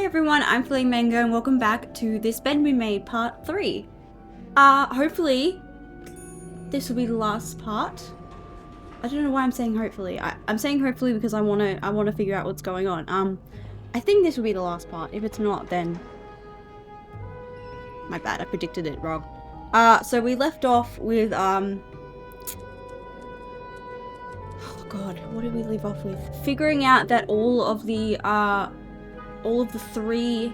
everyone, I'm Fleeing Mango and welcome back to This Bed We Made Part 3. Hopefully this will be the last part. I don't know why I'm saying hopefully. I'm saying hopefully because I wanna figure out what's going on. I think this will be the last part. If it's not, then my bad, I predicted it wrong. So we left off with oh god, what did we leave off with? Figuring out that all of the three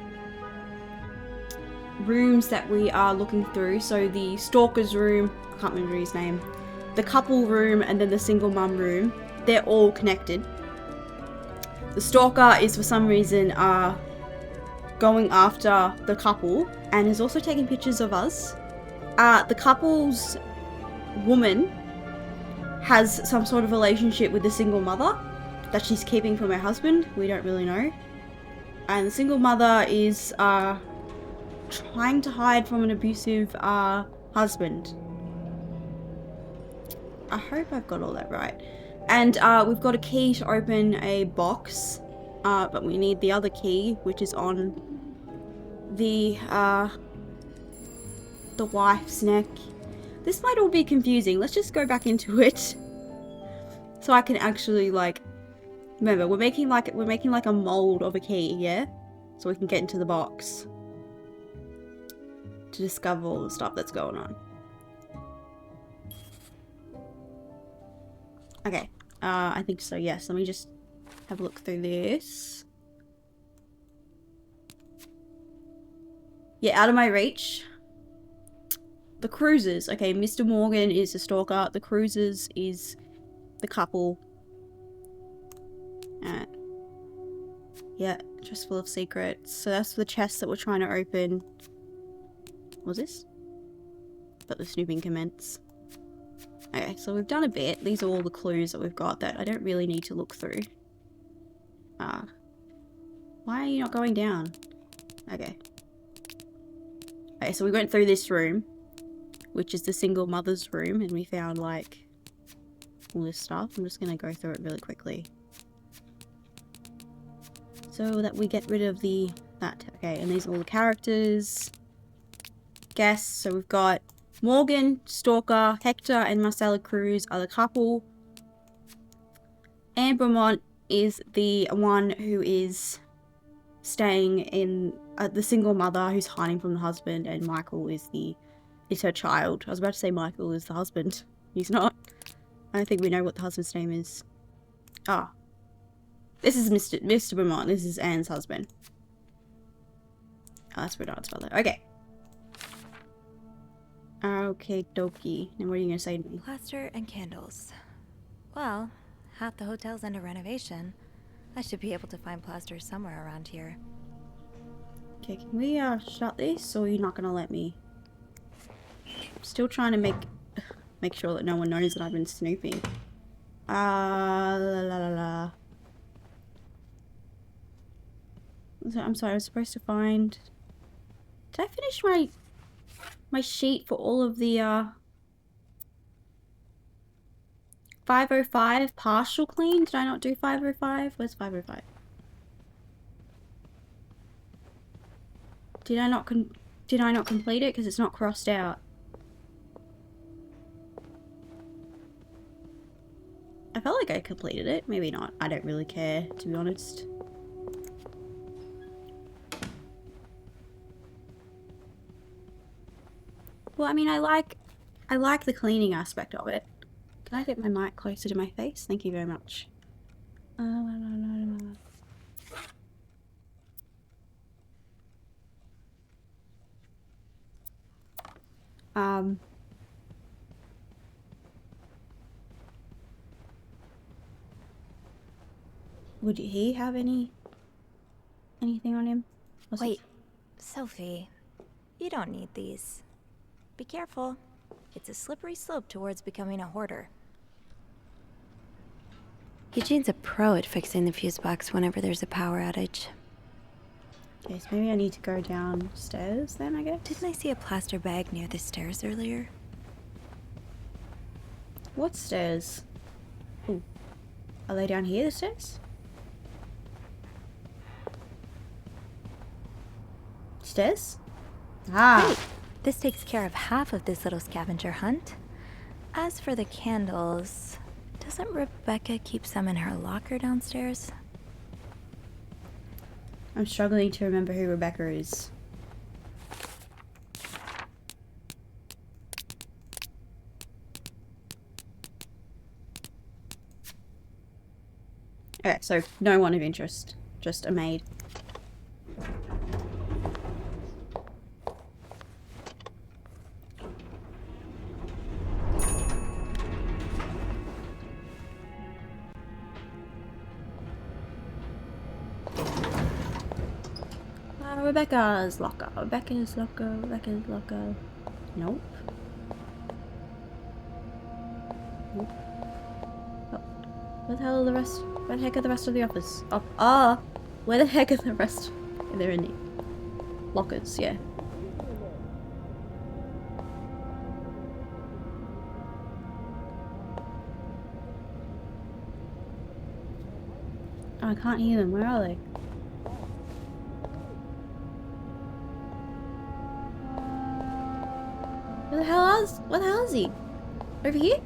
rooms that we are looking through, so the stalker's room, I can't remember his name, the couple room, and then the single mum room, they're all connected. The stalker is for some reason going after the couple and is also taking pictures of us. The couple's woman has some sort of relationship with the single mother that she's keeping from her husband. We don't really know. And the single mother is trying to hide from an abusive husband. I hope I've got all that right. And we've got a key to open a box, but we need the other key, which is on the wife's neck. This might all be confusing. Let's just go back into it, so I can actually remember. We're making like a mold of a key, yeah, so we can get into the box to discover all the stuff that's going on. Okay, I think so, yes. Let me just have a look through this. Yeah, out of my reach. The Cruisers. Okay, Mr. Morgan is the stalker. The Cruisers is the couple. Yeah, chest full of secrets. So that's the chest that we're trying to open. What was this? But the snooping commence. Okay, so we've done a bit. These are all the clues that we've got that I don't really need to look through. Why are you not going down? Okay. Okay, so we went through this room, which is the single mother's room, and we found all this stuff. I'm just gonna go through it really quickly, so that we get rid of that. Okay, and these are all the characters. Guests. So we've got Morgan, Stalker, Hector, and Marcella Cruz are the couple. Anne Beaumont is the one who is staying in the single mother who's hiding from the husband, and Michael is her child. I was about to say Michael is the husband. He's not. I don't think we know what the husband's name is. This is Mr. Beaumont. This is Anne's husband. That's Bernard's father. Okay. Okay, dokie. And what are you gonna say to me? Plaster and candles. Well, half the hotel's under renovation. I should be able to find plaster somewhere around here. Okay, can we shut this, or are you not gonna let me? I'm still trying to make sure that no one knows that I've been snooping. I'm sorry, I was supposed to find... Did I finish my sheet for all of the 505 partial clean? Did I not do 505? Where's 505? Did I not complete it because it's not crossed out? I felt like I completed it. Maybe not. I don't really care, to be honest. Well, I mean, I like the cleaning aspect of it. Can I get my mic closer to my face? Thank you very much. Would he have anything on him? Wait, Sophie, you don't need these. Be careful. It's a slippery slope towards becoming a hoarder. Eugene's a pro at fixing the fuse box whenever there's a power outage. Okay, so maybe I need to go downstairs then, I guess? Didn't I see a plaster bag near the stairs earlier? What stairs? Ooh. Are they down here, the stairs? Stairs? Ah. Great. This takes care of half of this little scavenger hunt. As for the candles, doesn't Rebecca keep some in her locker downstairs? I'm struggling to remember who Rebecca is. Okay, so no one of interest. Just a maid. Rebecca's locker. Rebecca's locker. Rebecca's locker. Nope. Nope. Oh. Where the hell are the rest? Where the heck are the rest of the office? Oh, ah! Where the heck are the rest? They're in the lockers, yeah. Oh, I can't hear them. Where are they? Where the hell is he? Over here?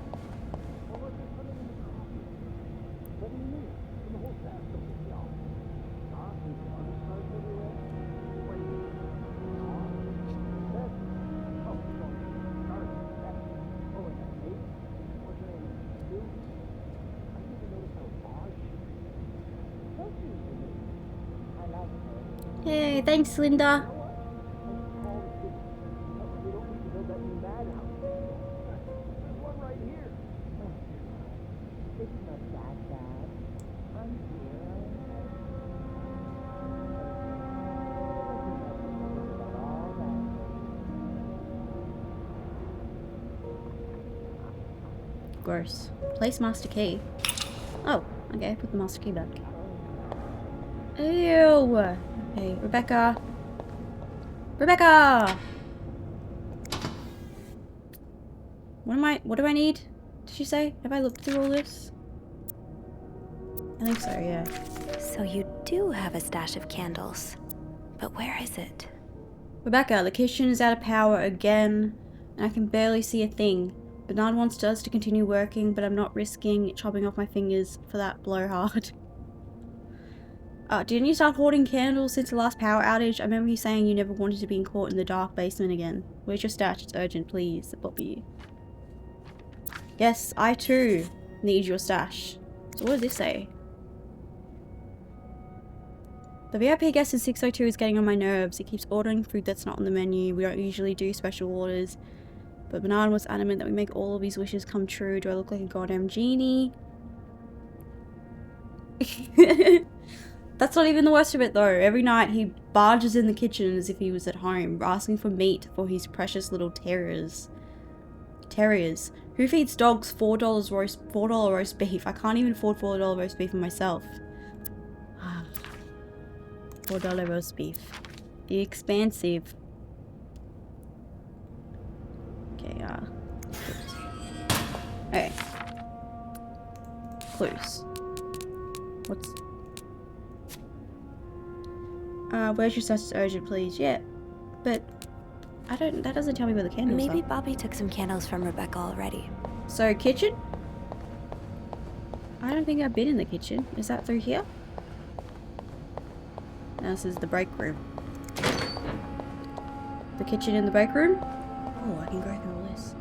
Hey, thanks, Linda. Gross. Place master key. Oh, okay, put the master key back. Ew! Okay, Rebecca. Rebecca! What do I need? Did she say? Have I looked through all this? I think so, yeah. So you do have a stash of candles. But where is it? Rebecca, the kitchen is out of power again, and I can barely see a thing. Bernard wants us to continue working, but I'm not risking chopping off my fingers for that blowhard. Didn't you start hoarding candles since the last power outage? I remember you saying you never wanted to be caught in the dark basement again. Where's your stash? It's urgent, please. Bobby. Yes, I too need your stash. So what does this say? The VIP guest in 602 is getting on my nerves. He keeps ordering food that's not on the menu. We don't usually do special orders. But Bernard was adamant that we make all of his wishes come true. Do I look like a goddamn genie? That's not even the worst of it though. Every night he barges in the kitchen as if he was at home, asking for meat for his precious little terriers. Terriers. Who feeds dogs $4 roast beef? I can't even afford $4 roast beef for myself. $4 roast beef. Expensive. Okay, okay. Clues. What's... where's your status urgent, please? Yeah. But... that doesn't tell me where the candles are. Maybe Bobby took some candles from Rebecca already. So, kitchen? I don't think I've been in the kitchen. Is that through here? No, this is the break room. The kitchen in the break room? Oh, I can go through all this.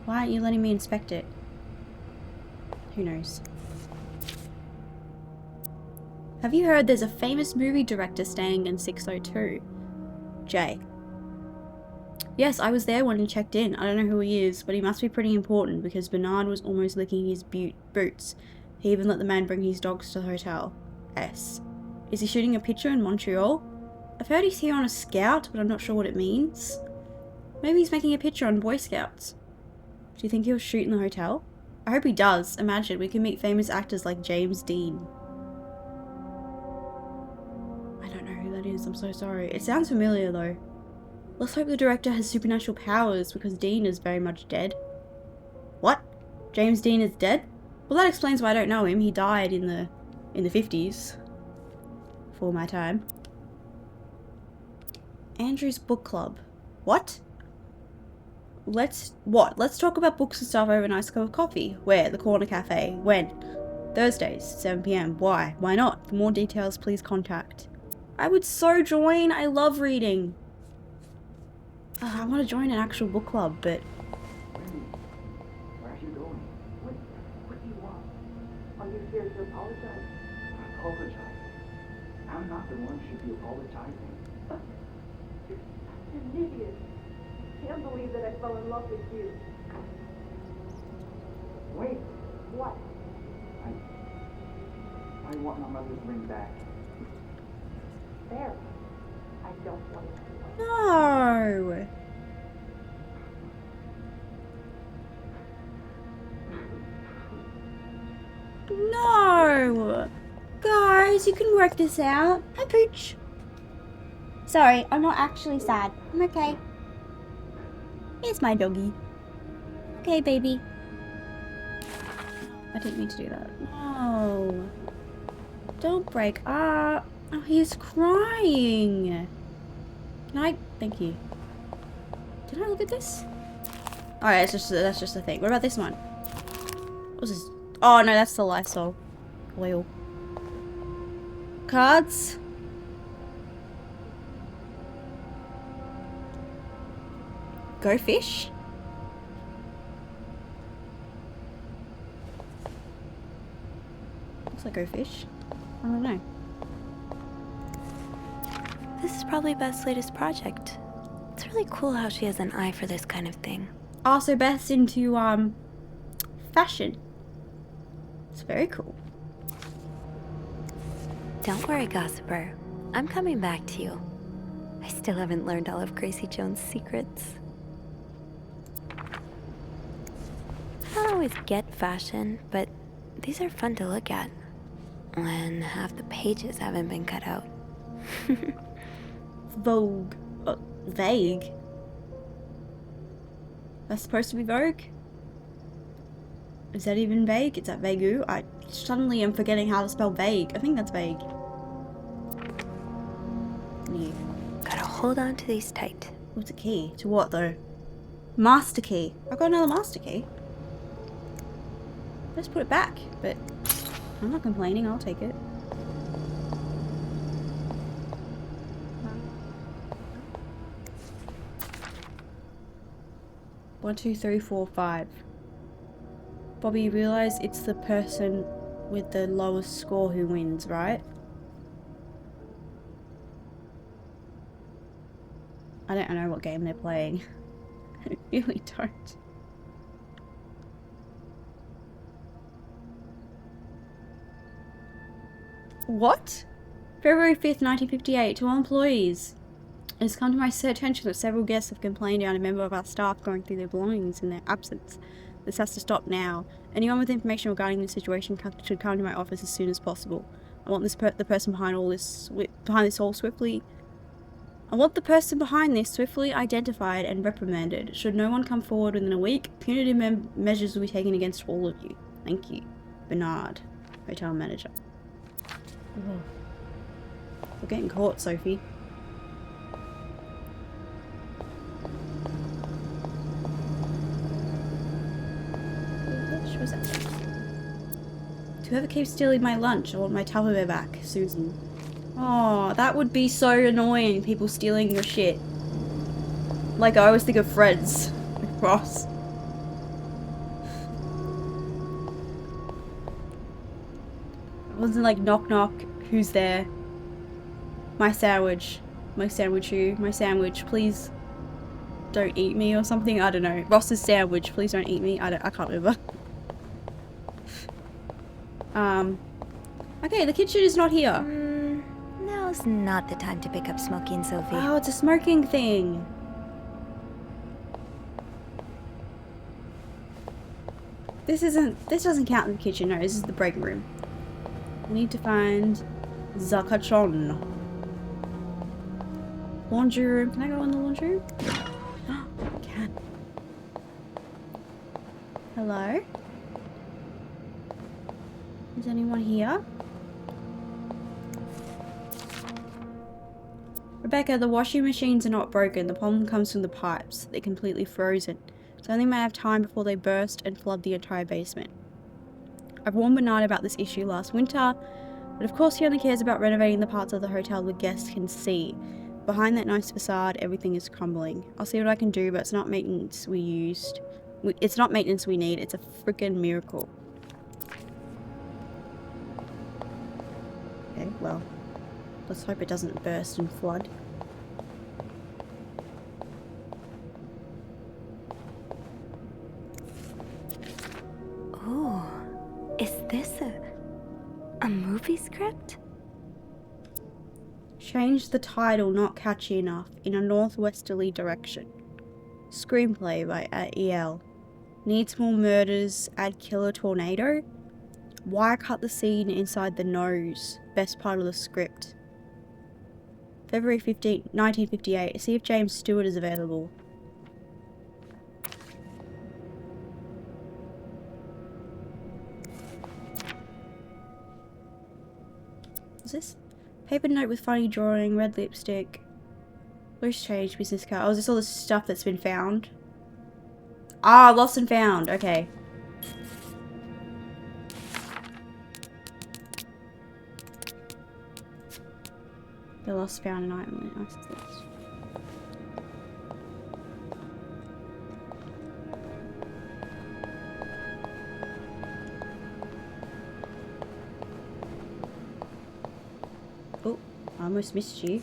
Why aren't you letting me inspect it? Who knows? Have you heard there's a famous movie director staying in 602? Jay. Yes, I was there when he checked in. I don't know who he is, but he must be pretty important because Bernard was almost licking his boots. He even let the man bring his dogs to the hotel. S. Is he shooting a picture in Montreal? I've heard he's here on a scout, but I'm not sure what it means. Maybe he's making a picture on Boy Scouts. Do you think he'll shoot in the hotel? I hope he does. Imagine, we can meet famous actors like James Dean. I don't know who that is, I'm so sorry. It sounds familiar though. Let's hope the director has supernatural powers because Dean is very much dead. What? James Dean is dead? Well, that explains why I don't know him. He died in the 50s. Before my time. Andrew's book club. What? Let's talk about books and stuff over a nice cup of coffee. Where? The corner cafe. When? Thursdays, 7 p.m. Why? Why not? For more details, please contact. I would so join. I love reading. I want to join an actual book club, but... Where are you going? What do you want? Are you here to apologize? Apologize? I'm not the one who should be apologizing. You're such an idiot. I can't believe that I fell in love with you. Wait, What? I want my mother's ring back. There. I don't want it anymore. No! No! Guys, you can work this out. Hi, Pooch. Sorry, I'm not actually sad. I'm okay. Here's my doggy. Okay, baby. I didn't mean to do that. No. Don't break up. Oh, he's crying. Can I? Thank you. Did I look at this? Alright, that's just a thing. What about this one? What's this? Oh no, that's the Lysol oil. Cards. Go fish. Looks like go fish. I don't know. This is probably Beth's latest project. It's really cool how she has an eye for this kind of thing. Also, Beth's into fashion. It's very cool. Don't worry, Gossiper. I'm coming back to you. I still haven't learned all of Gracie Jones' secrets. I don't always get fashion, but these are fun to look at. When half the pages haven't been cut out. Vogue. Vague. That's supposed to be Vogue? Is that even vague? Is that vague? I suddenly am forgetting how to spell vague. I think that's vague. Yeah. Gotta hold on to these tight. What's a key? To what though? Master key. I've got another master key. Let's put it back, but I'm not complaining, I'll take it. One, two, three, four, 5. Bobby, you realise it's the person with the lowest score who wins, right? I don't know what game they're playing. I really don't. What? February 5th, 1958, to all employees. It has come to my attention that several guests have complained about a member of our staff going through their belongings in their absence. This has to stop now. Anyone with information regarding this situation should come to my office as soon as possible. I want the person behind this swiftly identified and reprimanded. Should no one come forward within a week, punitive measures will be taken against all of you. Thank you. Bernard, hotel manager. Oh. We're getting caught, Sophie. What was that? To whoever keeps stealing my lunch, I want my Tupperware back, Susan. Oh, that would be so annoying, people stealing your shit. Like, I always think of Fred's with Ross. It wasn't like, knock knock, who's there? My sandwich. My sandwich who? My sandwich, please don't eat me or something, I don't know. Ross's sandwich, please don't eat me, I can't remember. Okay, the kitchen is not here. Now's not the time to pick up smoking, Sophie. Oh, it's a smoking thing. This doesn't count in the kitchen, no, this is the break room. I need to find Zakachon. Laundry room. Can I go in the laundry room? I can. Hello? Is anyone here? Rebecca, the washing machines are not broken. The problem comes from the pipes. They're completely frozen. It's only a matter of time before they burst and flood the entire basement. I've warned Bernard about this issue last winter, but of course he only cares about renovating the parts of the hotel the guests can see. Behind that nice facade, everything is crumbling. I'll see what I can do, but it's not maintenance we used. It's not maintenance we need. It's a freaking miracle. Okay, well, let's hope it doesn't burst and flood. Ooh, is this a movie script? Change the title not catchy enough in a northwesterly direction. Screenplay by E.L. Needs more murders, add killer tornado. Why cut the scene inside the nose? Best part of the script. February 15, 1958. See if James Stewart is available. What's this? Paper note with funny drawing, red lipstick, loose change, business card. Oh, is this all the stuff that's been found? Ah, lost and found. Okay. The lost, found, and item. Oh, I almost missed you.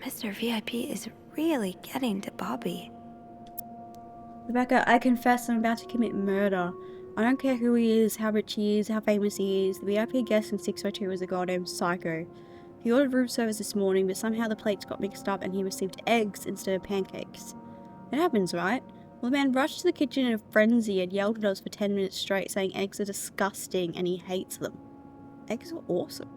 Mr. VIP is really getting to Bobby. Rebecca, I confess I'm about to commit murder. I don't care who he is, how rich he is, how famous he is. The VIP guest in 602 is a goddamn psycho. He ordered room service this morning, but somehow the plates got mixed up and he received eggs instead of pancakes. It happens, right? Well, the man rushed to the kitchen in a frenzy and yelled at us for 10 minutes straight, saying eggs are disgusting and he hates them. Eggs are awesome.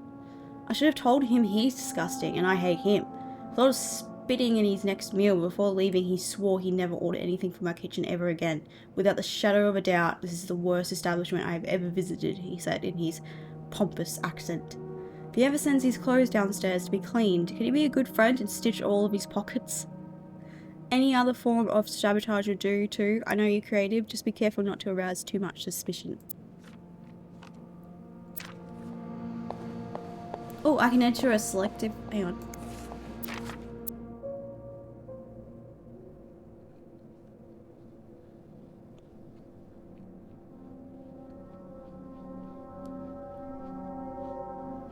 I should have told him he's disgusting and I hate him. I thought of spitting in his next meal. Before leaving, he swore he'd never order anything from our kitchen ever again. Without the shadow of a doubt, this is the worst establishment I have ever visited, he said in his pompous accent. If he ever sends his clothes downstairs to be cleaned, could he be a good friend and stitch all of his pockets? Any other form of sabotage would do too. I know you're creative, just be careful not to arouse too much suspicion. Oh, I can enter a selective... hang on.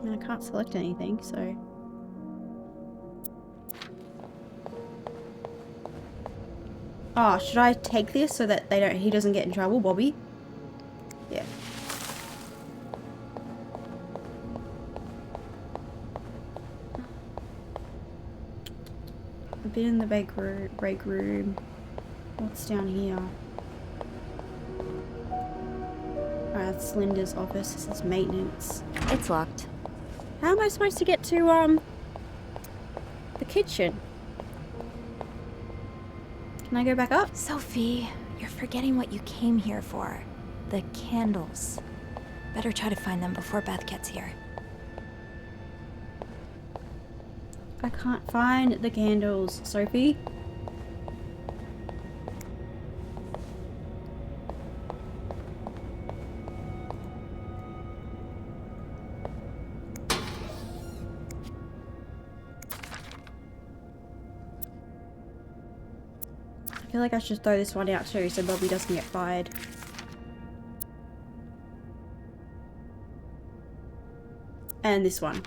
I can't select anything, so... Oh, should I take this so that he doesn't get in trouble, Bobby? Yeah. I've been in the break room. What's down here? Alright, that's Linda's office. This is maintenance. It's locked. How am I supposed to get to, the kitchen? Can I go back up? Sophie, you're forgetting what you came here for. The candles. Better try to find them before Beth gets here. I can't find the candles, Sophie. I feel like I should throw this one out too so Bobby doesn't get fired. And this one.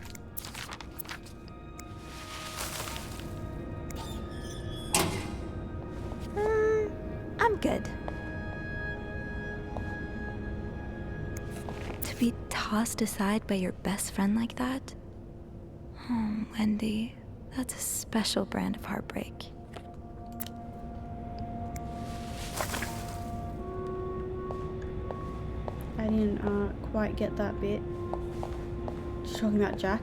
I'm good. To be tossed aside by your best friend like that? Oh, Wendy, that's a special brand of heartbreak. I didn't quite get that bit. Just talking about Jock.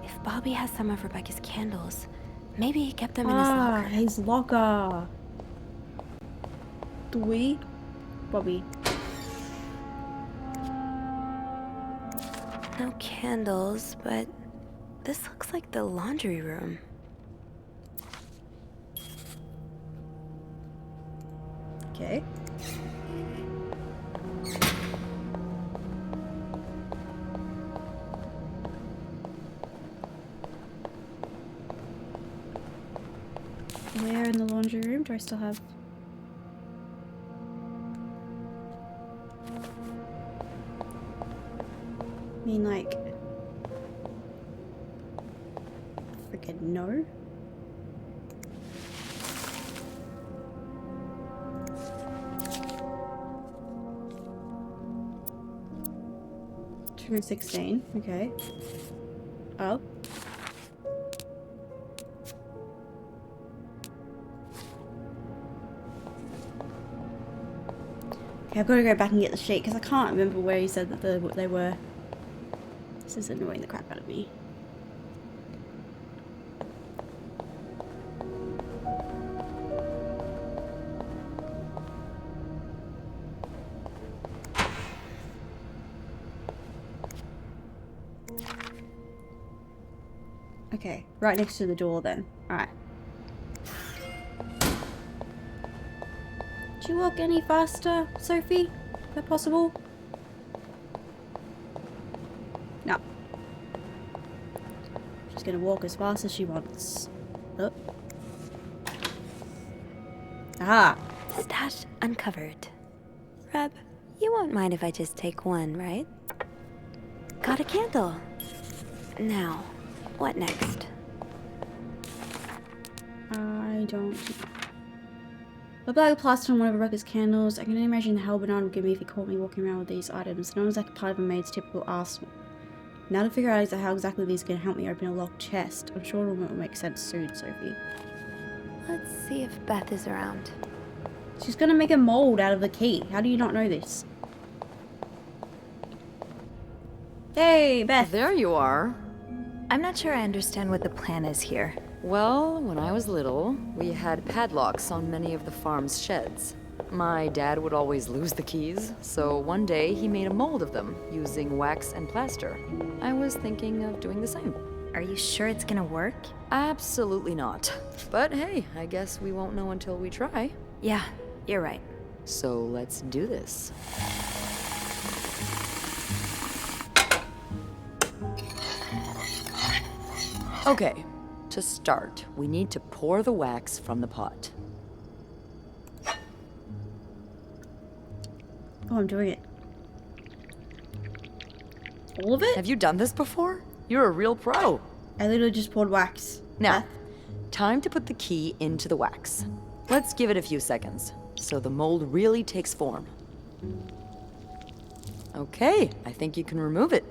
If Bobby has some of Rebecca's candles, maybe he kept them in his locker. His locker. Do we? Bobby. No candles, but this looks like the laundry room. Okay. Where in the laundry room do I still have? I mean, like, freaking no. True 16. Okay. Oh. Okay, I've got to go back and get the sheet because I can't remember where he said that they were. This is annoying the crap out of me. Okay, right next to the door then. Alright. Do you walk any faster, Sophie? Is that possible? No. She's gonna walk as fast as she wants. Oh. Ah! Stash uncovered. Reb, you won't mind if I just take one, right? Got a candle. Now, what next? I don't... A bag of plaster on one of Rebecca's candles. I can only imagine the hell Bernard would give me if he caught me walking around with these items. Known as like part of a maid's typical arsenal. Now to figure out how exactly these can help me open a locked chest. I'm sure it will make sense soon, Sophie. Let's see if Beth is around. She's gonna make a mold out of the key. How do you not know this? Hey, Beth. There you are. I'm not sure I understand what the plan is here. Well, when I was little, we had padlocks on many of the farm's sheds. My dad would always lose the keys, so one day he made a mold of them using wax and plaster. I was thinking of doing the same. Are you sure it's gonna work? Absolutely not. But hey, I guess we won't know until we try. Yeah, you're right. So let's do this. Okay, to start, we need to pour the wax from the pot. Oh, I'm doing it. All of it? Have you done this before? You're a real pro. I literally just poured wax. Now, Beth. time to put the key into the wax. Let's give it a few seconds, so the mold really takes form. Okay, I think you can remove it.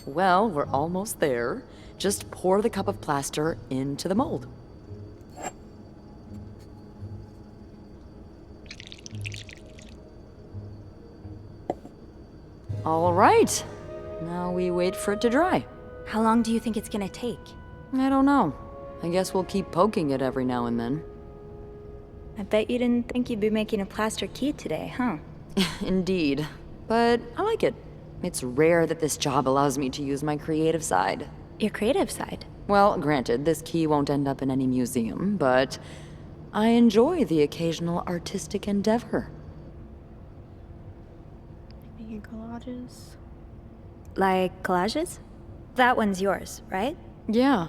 Well, we're almost there. Just pour the cup of plaster into the mold. All right. Now we wait for it to dry. How long do you think it's gonna take? I don't know. I guess we'll keep poking it every now and then. I bet you didn't think you'd be making a plaster key today, huh? Indeed. But I like it. It's rare that this job allows me to use my creative side. Your creative side? Well, granted, this key won't end up in any museum, but I enjoy the occasional artistic endeavor. Making collages. Like collages? That one's yours, right? Yeah.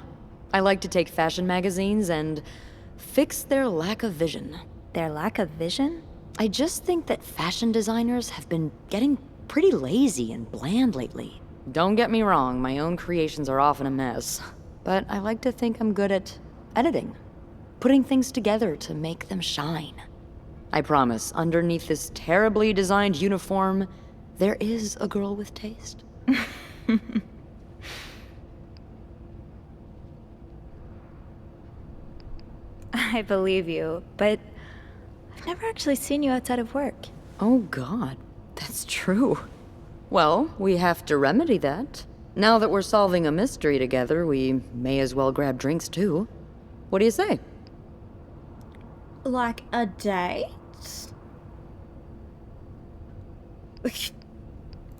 I like to take fashion magazines and fix their lack of vision. Their lack of vision? I just think that fashion designers have been getting pretty lazy and bland lately. Don't get me wrong, my own creations are often a mess. But I like to think I'm good at editing. Putting things together to make them shine. I promise, underneath this terribly designed uniform, there is a girl with taste. I believe you, but I've never actually seen you outside of work. Oh God, that's true. Well, we have to remedy that. Now that we're solving a mystery together, we may as well grab drinks too. What do you say? Like a date? Yes.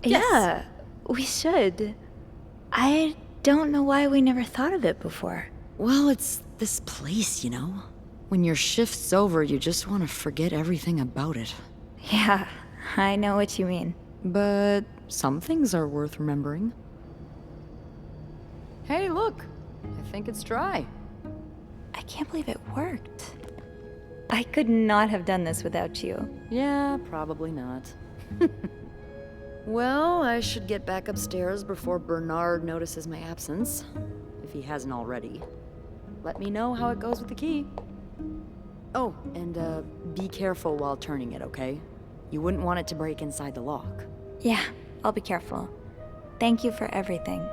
Yeah, we should. I don't know why we never thought of it before. Well, it's this place, you know? When your shift's over, you just want to forget everything about it. Yeah, I know what you mean. But some things are worth remembering. Hey, look! I think it's dry. I can't believe it worked. I could not have done this without you. Yeah, probably not. Well, I should get back upstairs before Bernard notices my absence. If he hasn't already. Let me know how it goes with the key. Oh, and be careful while turning it, okay? You wouldn't want it to break inside the lock. Yeah, I'll be careful. Thank you for everything.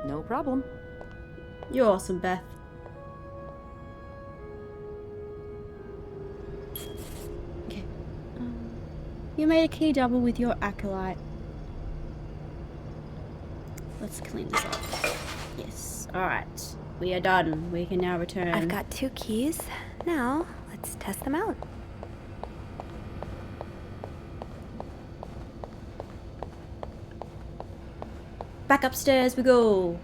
No problem. You're awesome, Beth. Okay. You made a key double with your acolyte. Let's clean this up. Yes. Alright. We are done. We can now return. I've got 2 keys. Now, let's test them out. Back upstairs we go.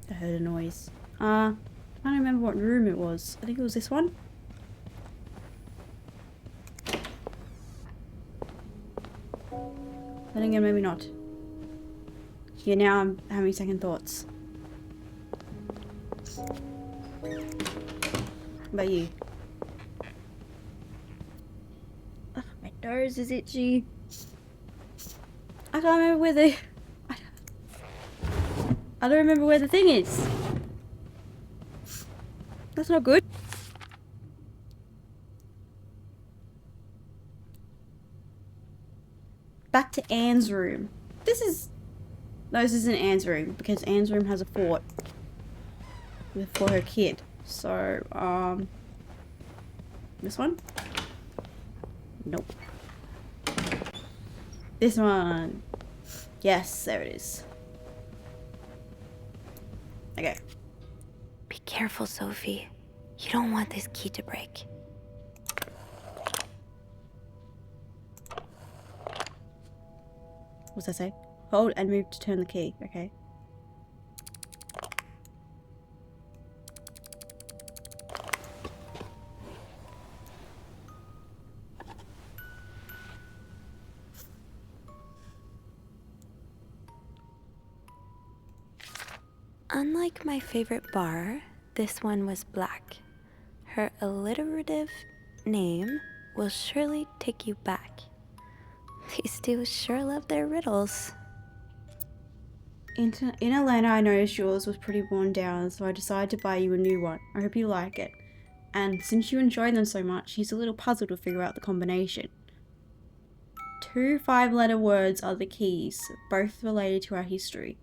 I heard a noise. I don't remember what room it was. I think it was this one. Then again, maybe not. Yeah, now I'm having second thoughts. What about you? Ugh, my nose is itchy. I can't remember where the... I don't remember where the thing is. That's not good. Back to Anne's room. This is... No, this isn't Anne's room, because Anne's room has a fort for her kid. So, this one? Nope. This one. Yes, there it is. Okay. Be careful, Sophie. You don't want this key to break. What's that say? Hold and move to turn the key. Okay. Unlike my favorite bar, this one was black. Her alliterative name will surely take you back. These two sure love their riddles. In Atlanta, I noticed yours was pretty worn down, so I decided to buy you a new one. I hope you like it. And since you enjoy them so much, he's a little puzzled to figure out the combination. 2 5-letter words are the keys, both related to our history.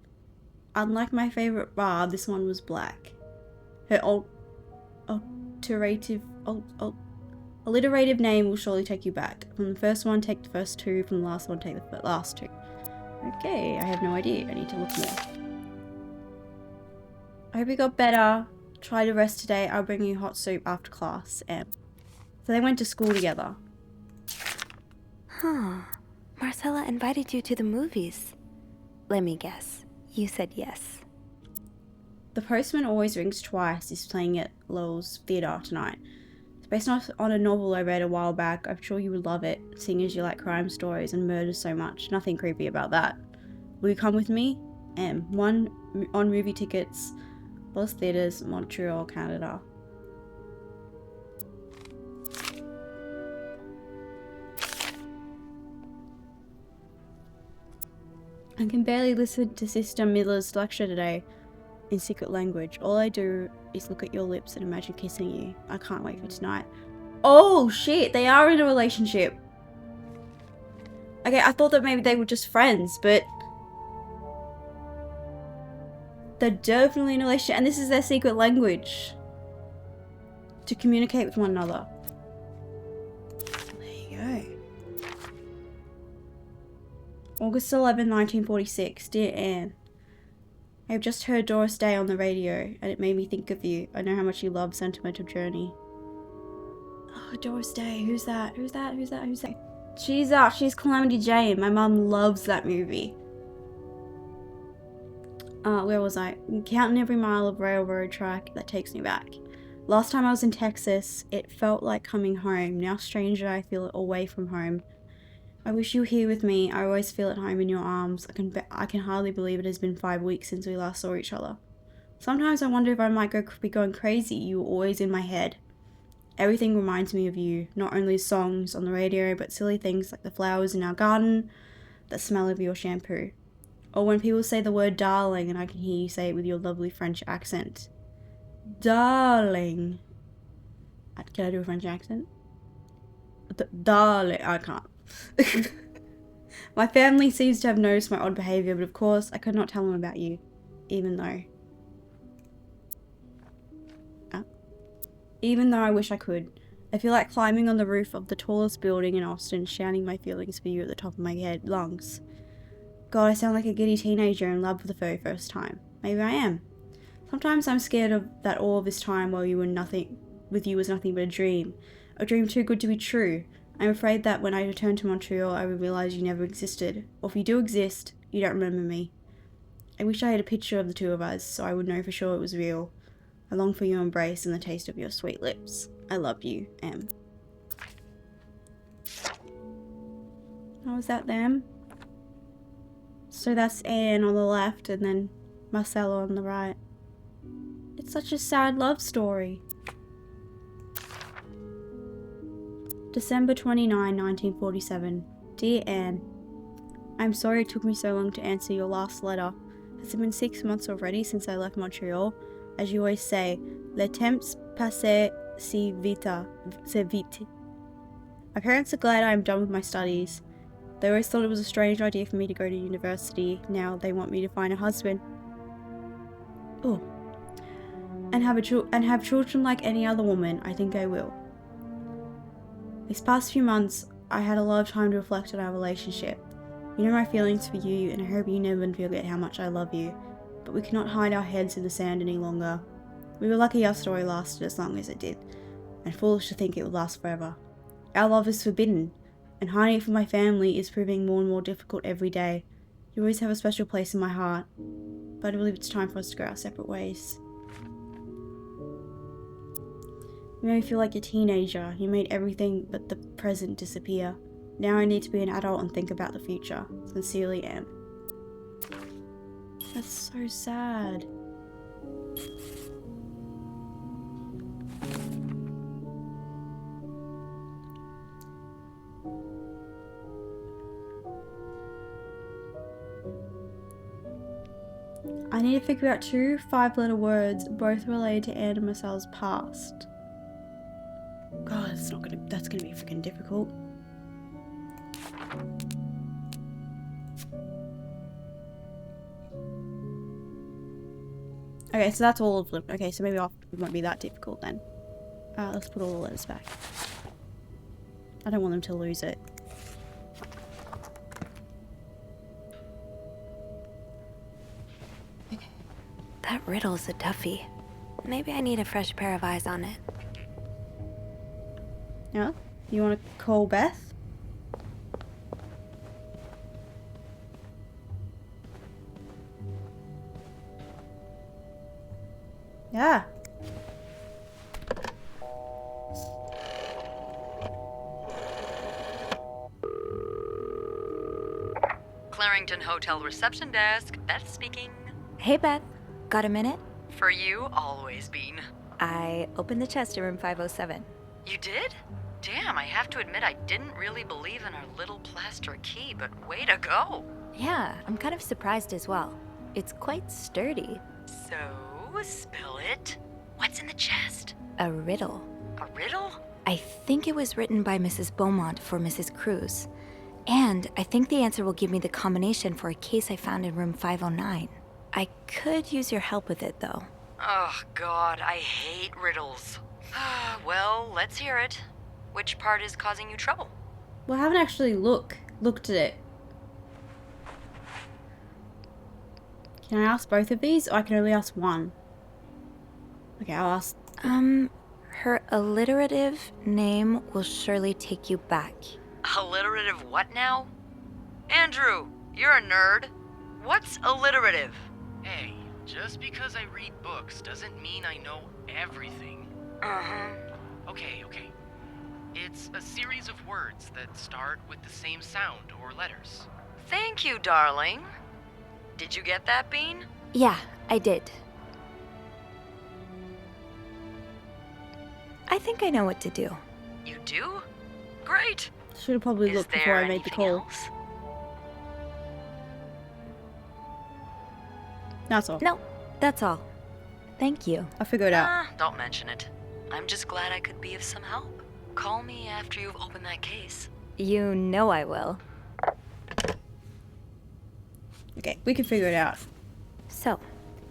Unlike my favorite bar, this one was black. Her alliterative name will surely take you back. From the first one, take the first 2. From the last one, take the last 2. Okay, I have no idea. I need to look more. I hope you got better. Try to rest today. I'll bring you hot soup after class. So they went to school together. Huh. Marcella invited you to the movies. Let me guess. You said yes. The Postman Always Rings Twice is playing at Lowell's Theatre tonight. It's based on a novel I read a while back. I'm sure you would love it, seeing as you like crime stories and murders so much. Nothing creepy about that. Will you come with me? One on movie tickets, Lost Theatres, Montreal, Canada. I can barely listen to Sister Miller's lecture today in secret language. All I do is look at your lips and imagine kissing you. I can't wait for tonight. Oh shit, they are in a relationship. Okay, I thought that maybe they were just friends, but They're definitely in a relationship, and this is their secret language. To communicate with one another. There you go. August 11, 1946. Dear Anne, I have just heard Doris Day on the radio, and it made me think of you. I know how much you love Sentimental Journey. Oh, Doris Day. Who's that? Who's that? Who's that? Who's that? She's Calamity Jane. My mum loves that movie. Where was I? Counting every mile of railroad track that takes me back. Last time I was in Texas, it felt like coming home. Now, stranger, I feel away from home. I wish you were here with me. I always feel at home in your arms. I can hardly believe it has been 5 weeks since we last saw each other. Sometimes I wonder if I might be going crazy. You were always in my head. Everything reminds me of you. Not only songs on the radio, but silly things like the flowers in our garden, the smell of your shampoo. Or when people say the word darling and I can hear you say it with your lovely French accent. Darling. Can I do a French accent? Darling. I can't. My family seems to have noticed my odd behaviour, but of course I could not tell them about you. Even though I wish I could. I feel like climbing on the roof of the tallest building in Austin, shouting my feelings for you at the top of my lungs. God, I sound like a giddy teenager in love for the very first time. Maybe I am. Sometimes I'm scared of that all of this time while you were nothing, with you was nothing but a dream too good to be true. I'm afraid that when I return to Montreal, I will realize you never existed, or if you do exist, you don't remember me. I wish I had a picture of the two of us, so I would know for sure it was real. I long for your embrace and the taste of your sweet lips. I love you, M. Oh, is that them? So that's Anne on the left and then Marcelo on the right. It's such a sad love story. December 29, 1947. Dear Anne, I'm sorry it took me so long to answer your last letter. Has it been 6 months already since I left Montreal? As you always say, le temps passe si vite. My parents are glad I am done with my studies. They always thought it was a strange idea for me to go to university. Now they want me to find a husband. Oh. And have children like any other woman. I think I will. These past few months, I had a lot of time to reflect on our relationship. You know my feelings for you, and I hope you never forget how much I love you. But we cannot hide our heads in the sand any longer. We were lucky our story lasted as long as it did, and foolish to think it would last forever. Our love is forbidden, and hiding it from my family is proving more and more difficult every day. You always have a special place in my heart, but I believe it's time for us to go our separate ways. You made me feel like a teenager. You made everything but the present disappear. Now I need to be an adult and think about the future. Sincerely, Em. That's so sad. I need to figure out 2 5-letter words, both related to Anne and Marcel's past. God, that's gonna be freaking difficult. Okay, so that's all of them. Okay, so maybe it won't be that difficult then. Let's put all the letters back. I don't want them to lose it. That riddle's a toughie. Maybe I need a fresh pair of eyes on it. Yeah? You want to call Beth? Yeah. Clarington Hotel reception desk. Beth speaking. Hey, Beth. Got a minute? For you, always Bean. I opened the chest in room 507. You did? Damn, I have to admit I didn't really believe in our little plaster key, but way to go. Yeah, I'm kind of surprised as well. It's quite sturdy. So, spill it. What's in the chest? A riddle. A riddle? I think it was written by Mrs. Beaumont for Mrs. Cruz. And I think the answer will give me the combination for a case I found in room 509. I could use your help with it, though. Oh, God, I hate riddles. Well, let's hear it. Which part is causing you trouble? Well, I haven't actually looked at it. Can I ask both of these, or I can only ask one? Okay, I'll ask. Her alliterative name will surely take you back. Alliterative what now? Andrew, you're a nerd. What's alliterative? Hey, just because I read books doesn't mean I know everything. Uh-huh. Okay. It's a series of words that start with the same sound or letters. Thank you, darling. Did you get that, Bean? Yeah, I did. I think I know what to do. You do? Great. Should have probably Is looked there before I made the anything call. else? That's all. No, that's all. Thank you. I figured it out. Don't mention it. I'm just glad I could be of some help. Call me after you've opened that case. You know I will. Okay, we can figure it out. So,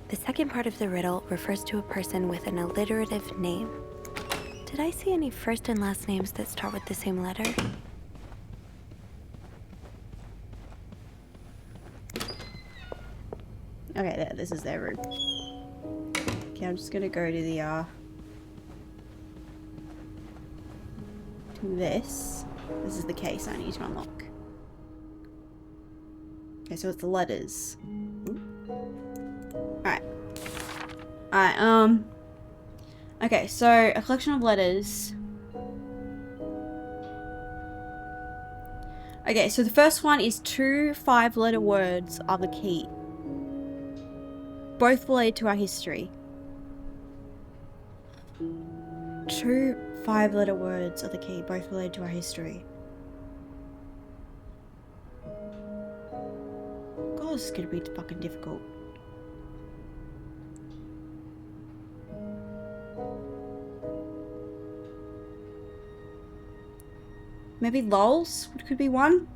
the second part of the riddle refers to a person with an alliterative name. Did I see any first and last names that start with the same letter? Okay, there. This is their room. Okay, I'm just gonna go to the to this. This is the case I need to unlock. Okay, so it's the letters. Alright. Okay, so a collection of letters. Okay, so the first one is 2 5-letter words are the key. Both related to our history. 2 5-letter words are the key, both related to our history. God, this is gonna be fucking difficult. Maybe lols could be one.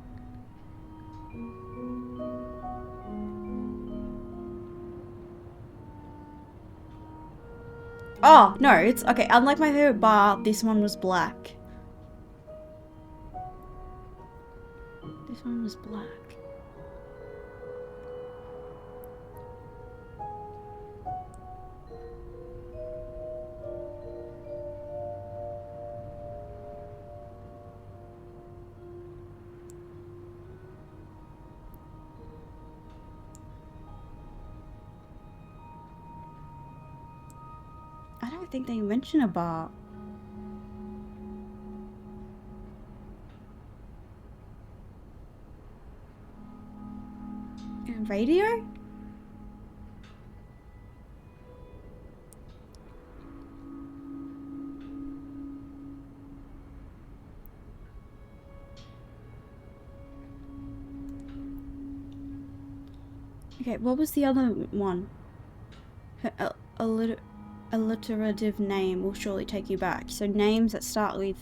Oh, no, it's okay. Unlike my favorite bar, this one was black. This one was black. I don't think they mention a bar. And radio? Okay, what was the other one? Her alliterative name will surely take you back. So names that start with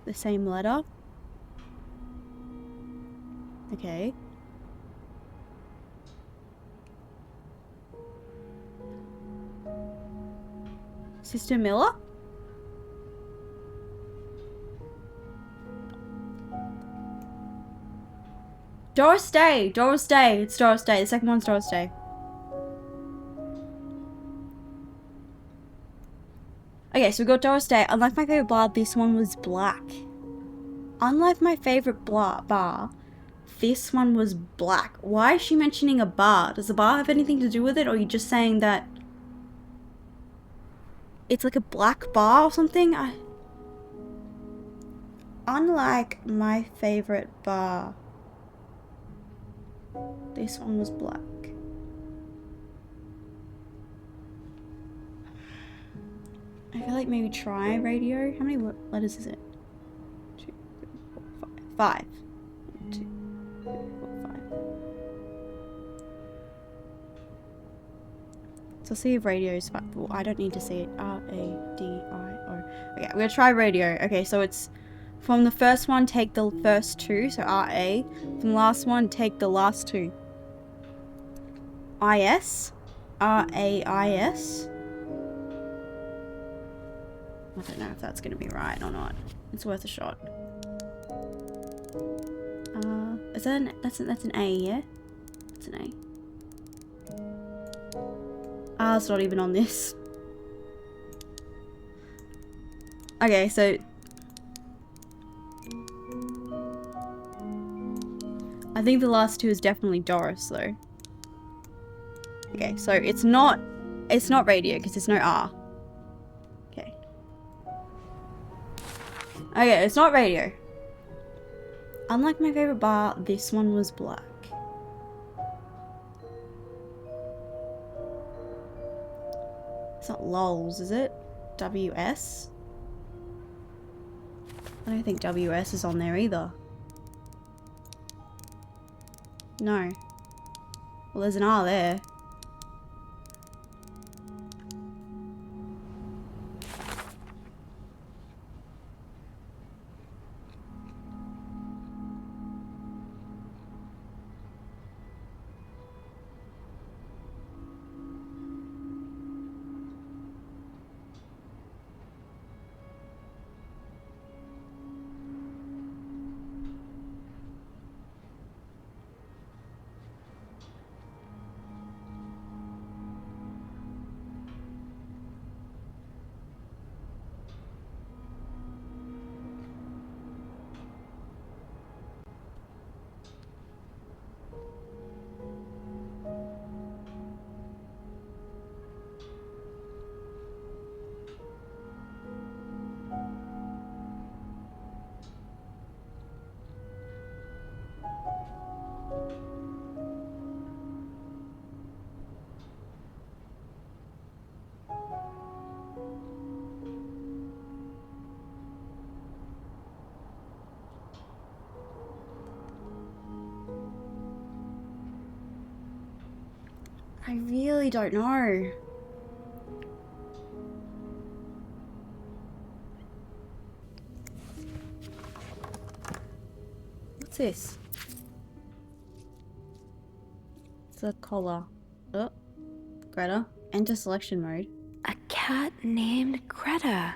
the same letter. Okay. Sister Miller? Doris Day! Doris Day! It's Doris Day. The second one's Doris Day. Okay, so we got Doris Day. Unlike my favorite bar, this one was black. Unlike my favorite bar, this one was black. Why is she mentioning a bar? Does the bar have anything to do with it, or are you just saying that it's like a black bar or something? Unlike my favorite bar, this one was black. I feel like maybe try radio. How many letters is it? 2, 3, 4, 5. 5. 1, 2, 3, 4, 5. So I'll see if radio is 5. Well, I don't need to see it. R-A-D-I-O. Okay, we're gonna try radio. Okay, so it's from the first one, take the first 2, so R-A. From the last one, take the last 2. I-S? R-A-I-S? I don't know if that's going to be right or not. It's worth a shot. Is that an, that's an A, yeah? That's an A. It's not even on this. Okay, so I think the last two is definitely Doris, though. Okay, so it's not radio because there's no R. Okay. Okay, it's not radio. Unlike my favorite bar, this one was black. It's not LOLs, is it? WS? I don't think WS is on there either. No. Well, there's an R there. I really don't know. What's this? It's a collar. Oh, Greta. Enter selection mode. A cat named Greta.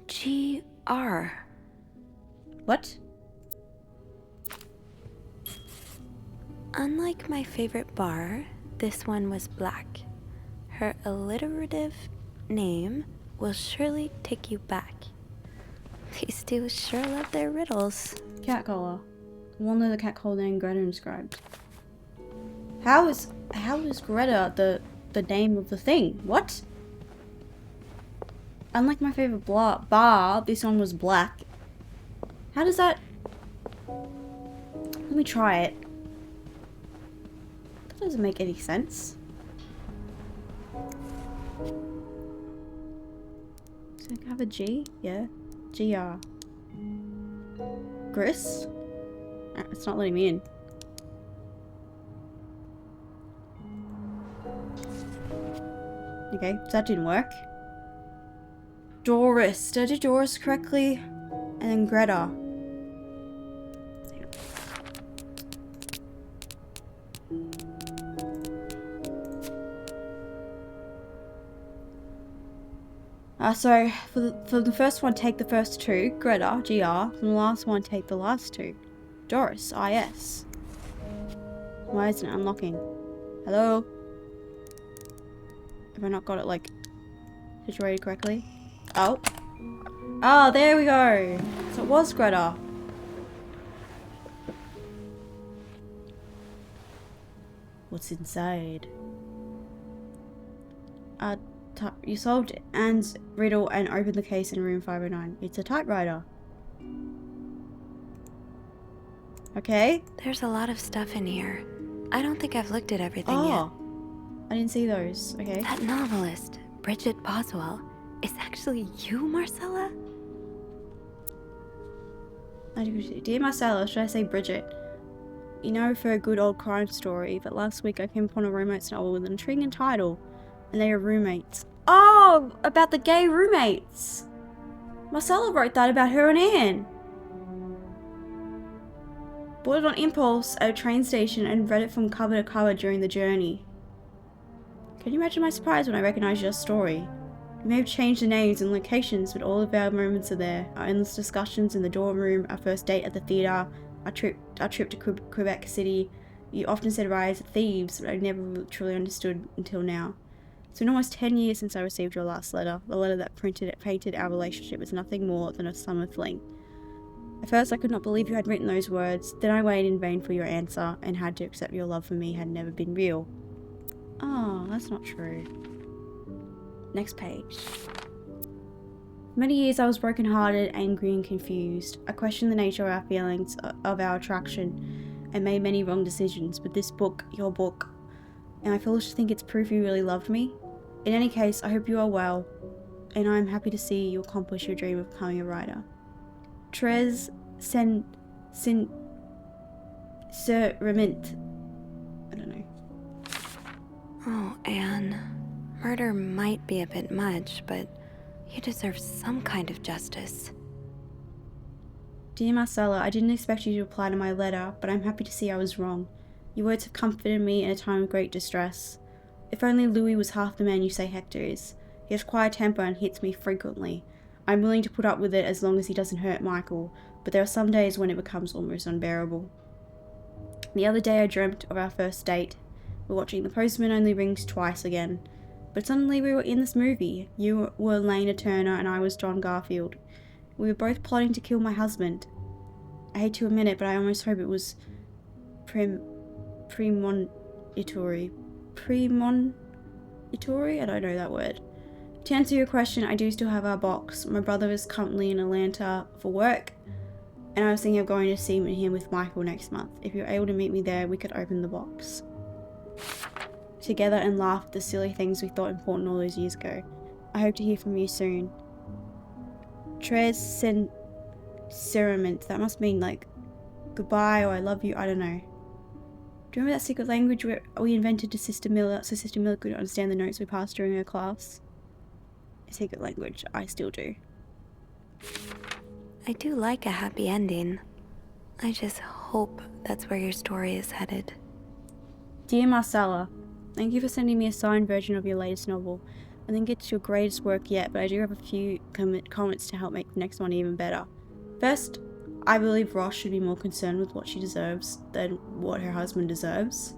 G-R. What? Unlike my favorite bar, this one was black. Her alliterative name will surely take you back. These two sure love their riddles. Cat collar. One of the cat collar named Greta inscribed. How is Greta the name of the thing? What? Unlike my favorite bar, this one was black. How does that... Let me try it. That doesn't make any sense. So I have a G? Yeah. GR. Gris? It's not letting me in. Okay, so that didn't work. Doris. Did I do Doris correctly? And then Greta. So for the first one, take the first two, Greta, GR. And the last one, take the last two, Doris, IS. Why isn't it unlocking? Hello? Have I not got it, like, situated correctly? Oh. Oh, there we go. So it was Greta. What's inside? You solved Anne's riddle and opened the case in room 509. It's a typewriter. Okay. There's a lot of stuff in here. I don't think I've looked at everything yet. Oh. I didn't see those. Okay. That novelist, Bridget Boswell, is actually you, Marcella? Dear Marcella, should I say Bridget? You know, for a good old crime story, but last week I came upon a romance novel with an intriguing title, and they are roommates. Oh, about the gay roommates. Marcella wrote that about her and Anne. Bought it on impulse at a train station and read it from cover to cover during the journey. Can you imagine my surprise when I recognized your story? We may have changed the names and locations, but all of our moments are there. Our endless discussions in the dorm room, our first date at the theatre, our trip to Quebec City. You often said rise of thieves, but I never truly understood until now. It's been almost 10 years since I received your last letter, the letter that painted our relationship as nothing more than a summer fling. At first I could not believe you had written those words, then I waited in vain for your answer, and had to accept your love for me had never been real. Oh, that's not true. Next page. For many years I was broken-hearted, angry and confused. I questioned the nature of our feelings, of our attraction, and made many wrong decisions, but this book, your book, am I foolish to think it's proof you really loved me? In any case, I hope you are well, and I am happy to see you accomplish your dream of becoming a writer. Tres sen Sir Remint. I don't know. Oh, Anne. Murder might be a bit much, but you deserve some kind of justice. Dear Marcella, I didn't expect you to reply to my letter, but I'm happy to see I was wrong. Your words have comforted me in a time of great distress. If only Louis was half the man you say Hector is. He has quite a temper and hits me frequently. I'm willing to put up with it as long as he doesn't hurt Michael, but there are some days when it becomes almost unbearable. The other day I dreamt of our first date. We're watching The Postman Only Rings twice again. But suddenly we were in this movie. You were Lena Turner and I was John Garfield. We were both plotting to kill my husband. I hate to admit it, but I almost hope it was premonitory. Premonitory? I don't know that word. To answer your question, I do still have our box. My brother is currently in Atlanta for work, and I was thinking of going to see him with Michael next month. If you're able to meet me there, we could open the box together and laugh at the silly things we thought important all those years ago. I hope to hear from you soon. Tres sen cerament. That must mean like goodbye or I love you. I don't know. Do you remember that secret language we invented to Sister Miller so Sister Miller could understand the notes we passed during her class? A secret language. I still do. I do like a happy ending. I just hope that's where your story is headed. Dear Marcella, thank you for sending me a signed version of your latest novel. I think it's your greatest work yet, but I do have a few comments to help make the next one even better. First, I believe Ross should be more concerned with what she deserves than what her husband deserves.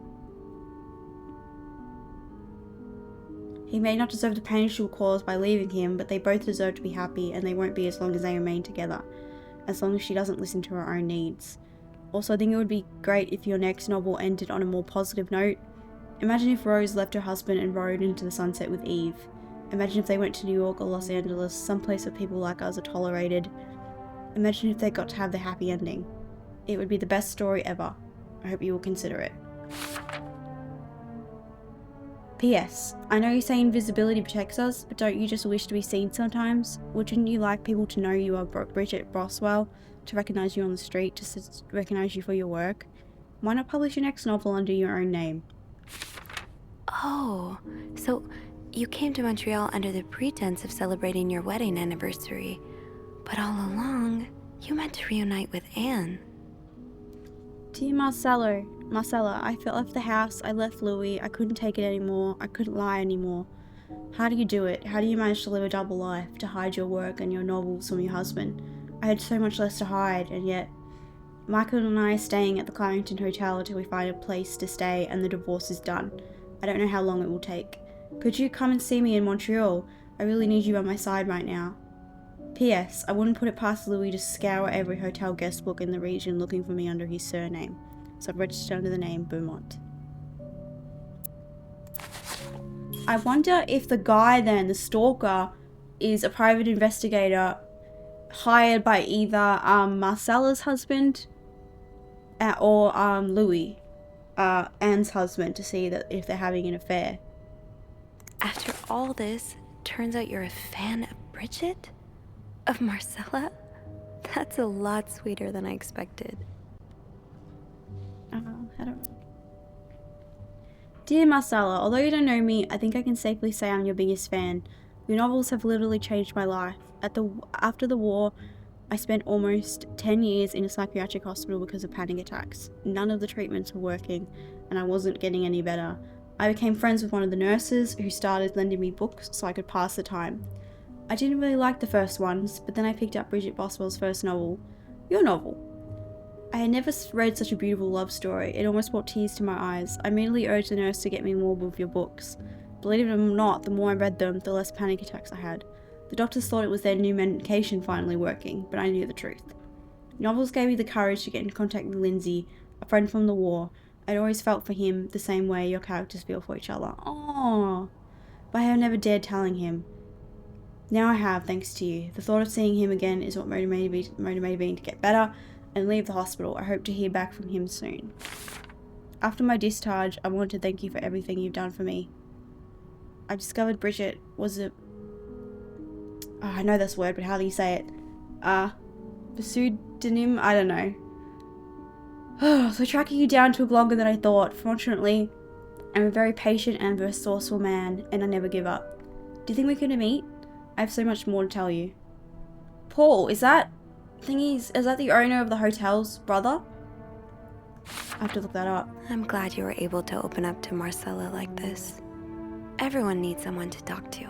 He may not deserve the pain she will cause by leaving him, but they both deserve to be happy, and they won't be as long as they remain together, as long as she doesn't listen to her own needs. Also, I think it would be great if your next novel ended on a more positive note. Imagine if Rose left her husband and rode into the sunset with Eve. Imagine if they went to New York or Los Angeles, someplace where people like us are tolerated. Imagine if they got to have the happy ending. It would be the best story ever. I hope you will consider it. P.S. I know you say invisibility protects us, but don't you just wish to be seen sometimes? Wouldn't you like people to know you are Bridget Broswell, to recognise you on the street, to recognise you for your work? Why not publish your next novel under your own name? Oh, so you came to Montreal under the pretense of celebrating your wedding anniversary, but all along, you meant to reunite with Anne. Dear Marcella, I left the house, I left Louis, I couldn't take it anymore, I couldn't lie anymore. How do you do it? How do you manage to live a double life, to hide your work and your novels from your husband? I had so much less to hide, and yet Michael and I are staying at the Clarington Hotel until we find a place to stay and the divorce is done. I don't know how long it will take. Could you come and see me in Montreal? I really need you by my side right now. P.S. I wouldn't put it past Louis to scour every hotel guest book in the region looking for me under his surname. So I've registered under the name Beaumont. I wonder if the guy then, the stalker, is a private investigator hired by either Marcella's husband or Louis, Anne's husband, to see that if they're having an affair. After all this, turns out you're a fan of Bridget? Of Marcella? That's a lot sweeter than I expected. I don't know. Dear Marcella, although you don't know me, I think I can safely say I'm your biggest fan. Your novels have literally changed my life. After the war, I spent almost 10 years in a psychiatric hospital because of panic attacks. None of the treatments were working, and I wasn't getting any better. I became friends with one of the nurses who started lending me books so I could pass the time. I didn't really like the first ones, but then I picked up Bridget Boswell's first novel, your novel. I had never read such a beautiful love story. It almost brought tears to my eyes. I immediately urged the nurse to get me more of your books. Believe it or not, the more I read them, the less panic attacks I had. The doctors thought it was their new medication finally working, but I knew the truth. Novels gave me the courage to get in contact with Lindsay, a friend from the war. I'd always felt for him the same way your characters feel for each other. Aww. But I have never dared telling him. Now I have, thanks to you. The thought of seeing him again is what motivated me to get better and leave the hospital. I hope to hear back from him soon. After my discharge, I want to thank you for everything you've done for me. I discovered Bridget was a... Oh, I know this word, but how do you say it? Pseudonym? I don't know. So tracking you down took longer than I thought. Fortunately, I'm a very patient and resourceful man, and I never give up. Do you think we could meet? I have so much more to tell you. Paul, is that the owner of the hotel's brother? I have to look that up. I'm glad you were able to open up to Marcella like this. Everyone needs someone to talk to.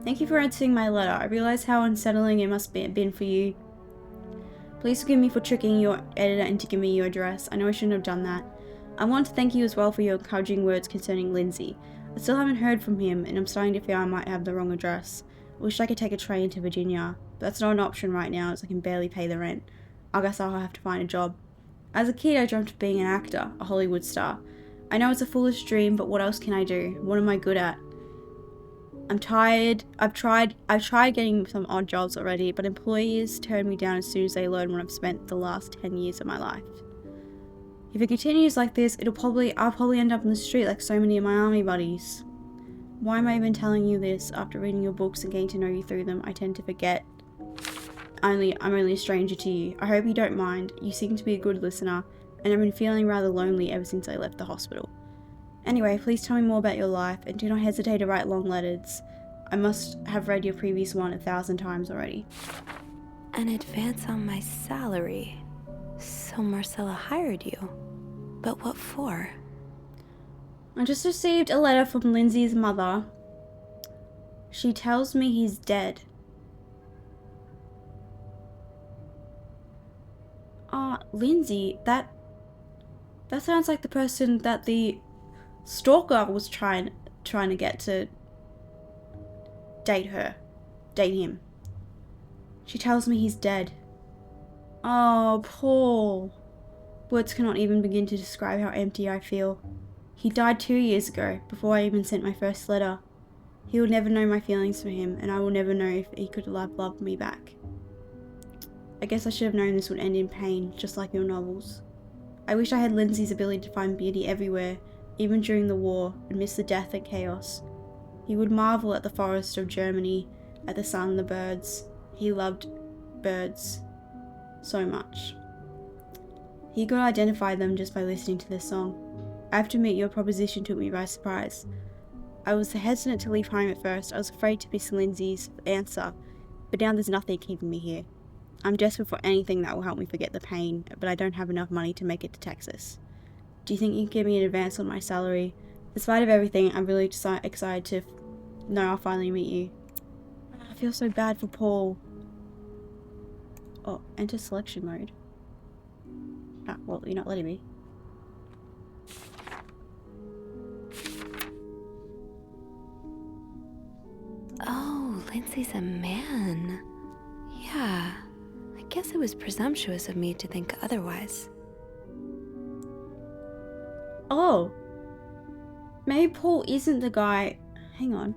Thank you for answering my letter. I realize how unsettling it must have been for you. Please forgive me for tricking your editor into giving me your address. I know I shouldn't have done that. I want to thank you as well for your encouraging words concerning Lindsay. I still haven't heard from him, and I'm starting to fear I might have the wrong address. I wish I could take a train to Virginia, but that's not an option right now as I can barely pay the rent. I guess I'll have to find a job. As a kid, I dreamt of being an actor, a Hollywood star. I know it's a foolish dream, but what else can I do? What am I good at? I'm tired. I've tried getting some odd jobs already, but employers turn me down as soon as they learn what I've spent the last 10 years of my life. If it continues like this, I'll probably end up in the street like so many of my army buddies. Why am I even telling you this? After reading your books and getting to know you through them, I tend to forget. I'm only a stranger to you. I hope you don't mind. You seem to be a good listener, and I've been feeling rather lonely ever since I left the hospital. Anyway, please tell me more about your life, and do not hesitate to write long letters. I must have read your previous one 1,000 times already. An advance on my salary. So Marcella hired you. But what for? I just received a letter from Lindsay's mother. She tells me he's dead. Lindsay, that sounds like the person that the stalker was trying to get to date him. She tells me he's dead. Oh, Paul. Words cannot even begin to describe how empty I feel. He died 2 years ago, before I even sent my first letter. He will never know my feelings for him, and I will never know if he could love me back. I guess I should have known this would end in pain, just like your novels. I wish I had Lindsay's ability to find beauty everywhere, even during the war, amidst the death and chaos. He would marvel at the forest of Germany, at the sun, the birds. He loved birds so much. He could identify them just by listening to their song. I have to admit, your proposition took me by surprise. I was hesitant to leave home at first. I was afraid to miss Lindsay's answer, but now there's nothing keeping me here. I'm desperate for anything that will help me forget the pain, but I don't have enough money to make it to Texas. Do you think you can give me an advance on my salary? In spite of everything, I'm really excited to know I'll finally meet you. I feel so bad for Paul. Oh, enter selection mode. Ah, well, you're not letting me. Oh, Lindsay's a man. Yeah, I guess it was presumptuous of me to think otherwise. Oh. Maybe Paul isn't the guy. Hang on.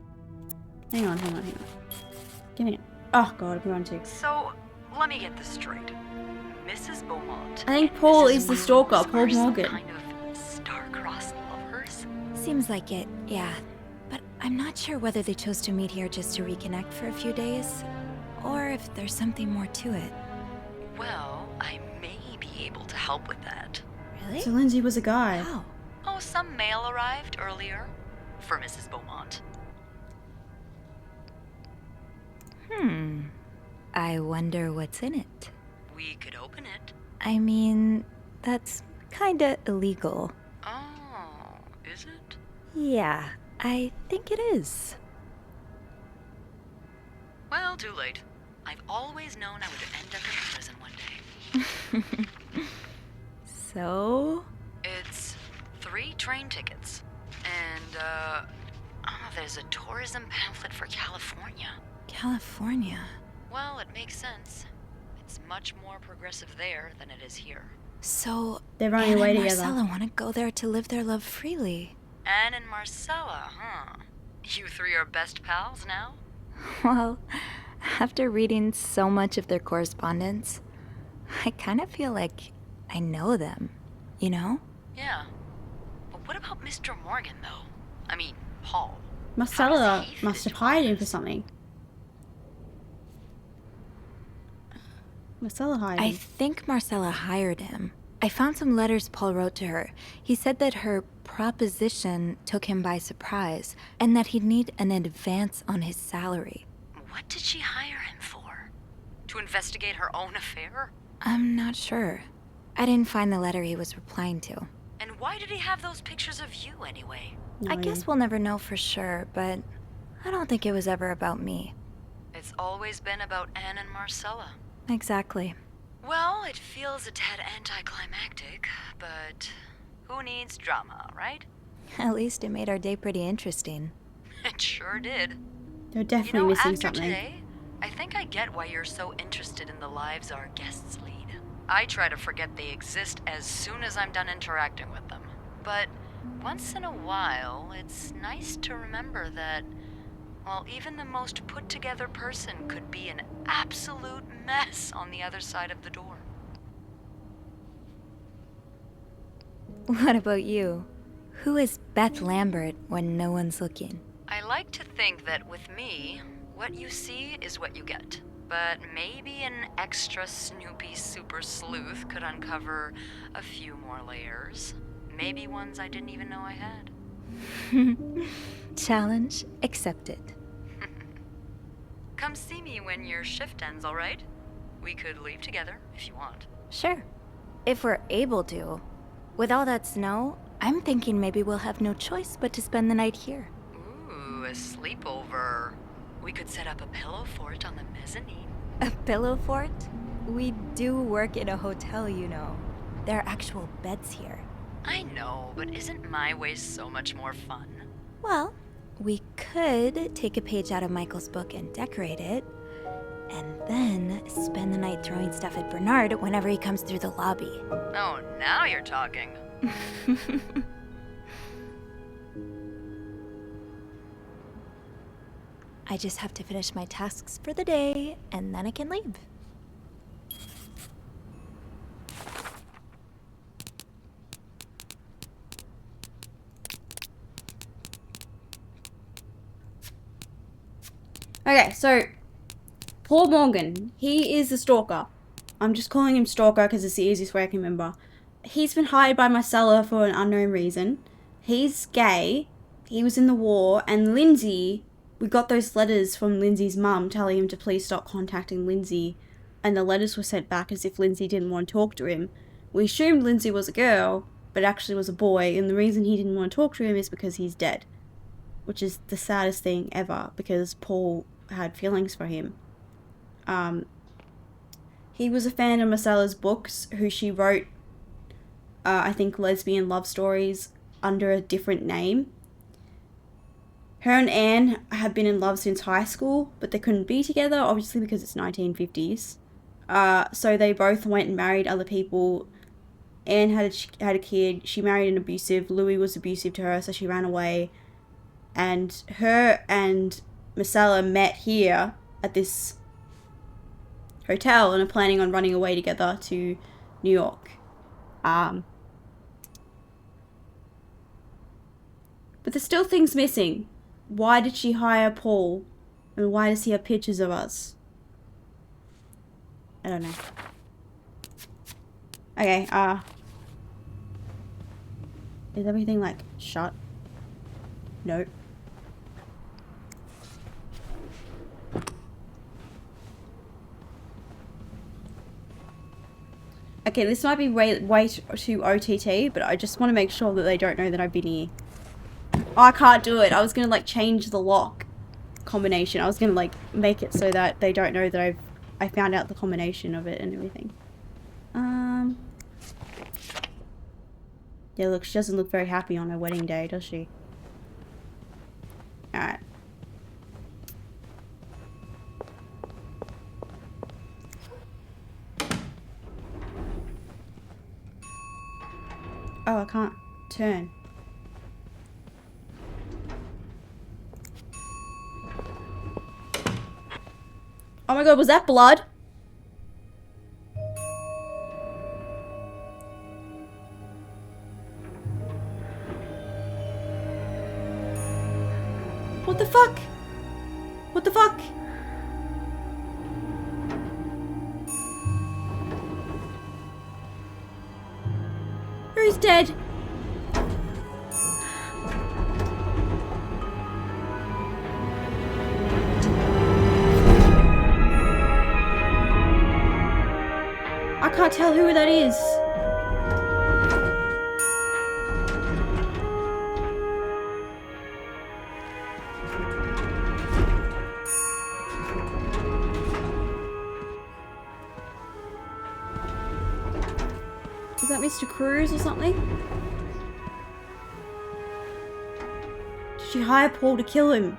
Hang on. Give me it. Oh god, I'm going to. So, let me get this straight. Mrs. Beaumont. I think Paul and is the Mrs. stalker, Rose Paul are some Morgan. kind of star-crossed lovers? Seems like it, yeah. But I'm not sure whether they chose to meet here just to reconnect for a few days, or if there's something more to it. Well, I may be able to help with that. Really? So Lindsay was a guy. How? Oh, some mail arrived earlier for Mrs. Beaumont. I wonder what's in it. We could open it. I mean, that's kinda illegal. Oh, is it? Yeah, I think it is. Well, too late. I've always known I would end up in prison one day. So? It's 3 train tickets. And, there's a tourism pamphlet for California. California. Well, it makes sense. It's much more progressive there than it is here. So, They're running Anna away and together. Marcella want to go there to live their love freely. Anne and Marcella, huh? You 3 are best pals now? Well, after reading so much of their correspondence, I kind of feel like I know them, you know? Yeah. But what about Mr. Morgan, though? I mean, Paul. Marcella he fit must have into all hired him for this? something. Marcella hired I him. think Marcella hired him. I found some letters Paul wrote to her. He said that her proposition took him by surprise and that he'd need an advance on his salary. What did she hire him for? To investigate her own affair? I'm not sure. I didn't find the letter he was replying to. And why did he have those pictures of you anyway? No I idea. guess we'll never know for sure, but I don't think it was ever about me. It's always been about Anne and Marcella. Exactly. Well, it feels a tad anticlimactic, but who needs drama, right? At least it made our day pretty interesting. It sure did. They're You definitely know, missing after something. today, I think I get why you're so interested in the lives our guests lead. I try to forget they exist as soon as I'm done interacting with them. But once in a while, it's nice to remember that, well, even the most put-together person could be an absolute mess on the other side of the door. What about you? Who is Beth Lambert when no one's looking? I like to think that with me, what you see is what you get. But maybe an extra Snoopy super sleuth could uncover a few more layers. Maybe ones I didn't even know I had. Challenge accepted. Come see me when your shift ends, all right? We could leave together if you want. Sure. If we're able to. With all that snow, I'm thinking maybe we'll have no choice but to spend the night here. Ooh, a sleepover. We could set up a pillow fort on the mezzanine. A pillow fort? We do work in a hotel, you know. There are actual beds here. I know, but isn't my way so much more fun? Well, we could take a page out of Michael's book and decorate it, and then spend the night throwing stuff at Bernard whenever he comes through the lobby. Oh, now you're talking. I just have to finish my tasks for the day, and then I can leave. Okay, so Paul Morgan, he is the stalker. I'm just calling him stalker because it's the easiest way I can remember. He's been hired by Marcella for an unknown reason. He's gay. He was in the war, and Lindsay, we got those letters from Lindsay's mum telling him to please stop contacting Lindsay, and the letters were sent back as if Lindsay didn't want to talk to him. We assumed Lindsay was a girl, but actually was a boy, and the reason he didn't want to talk to him is because he's dead, which is the saddest thing ever, because Paul had feelings for him. He was a fan of Marcella's books, who she wrote, I think, lesbian love stories under a different name. Her and Anne had been in love since high school, but they couldn't be together, obviously because it's 1950s. So they both went and married other people. Anne had a kid. She married an abusive. Louis was abusive to her, so she ran away. And her and Marcella met here at this hotel and are planning on running away together to New York. But there's still things missing. Why did she hire Paul? And why does he have pictures of us? I don't know. Okay, is everything like shut? Nope. Okay, this might be way too OTT, but I just want to make sure that they don't know that I've been here. Oh, I can't do it. I was gonna like change the lock combination. I was gonna like make it so that they don't know that I found out the combination of it and everything. Yeah, look, she doesn't look very happy on her wedding day, does she? Alright. Oh, I can't turn. Oh my god, was that blood? What the fuck? What the fuck? Who's dead? I can't tell who that is. Is that Mr. Cruz or something? Did she hire Paul to kill him?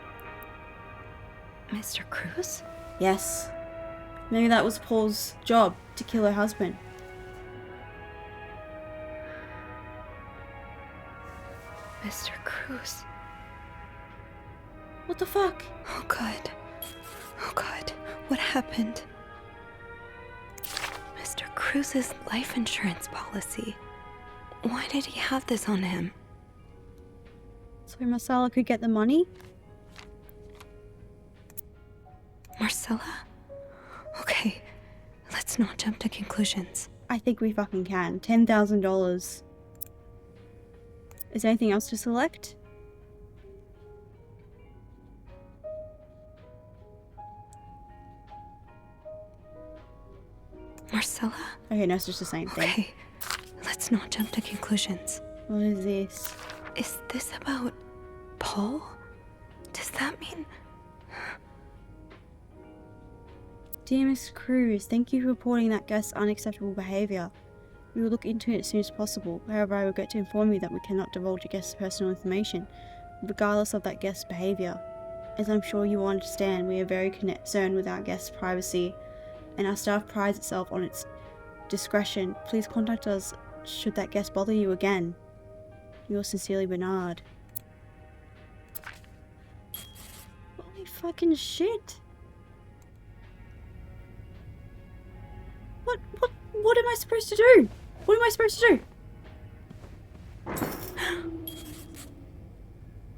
Mr. Cruz? Yes. Maybe that was Paul's job, to kill her husband. Mr. Cruz. What the fuck? Oh god. Oh god. What happened? Mr. Cruz's life insurance policy. Why did he have this on him? So Marcella could get the money? Marcella? Okay, let's not jump to conclusions. I think we fucking can. $10,000. Is there anything else to select? Marcella? Okay, no, it's just the same thing. Okay, let's not jump to conclusions. What is this? Is this about Paul? Does that mean... Dear Miss Cruz, thank you for reporting that guest's unacceptable behaviour. We will look into it as soon as possible. However, I regret to inform you that we cannot divulge a guest's personal information, regardless of that guest's behaviour. As I'm sure you will understand, we are very concerned with our guest's privacy, and our staff prides itself on its discretion. Please contact us should that guest bother you again. Yours sincerely, Bernard. Holy fucking shit! What am I supposed to do? What am I supposed to do?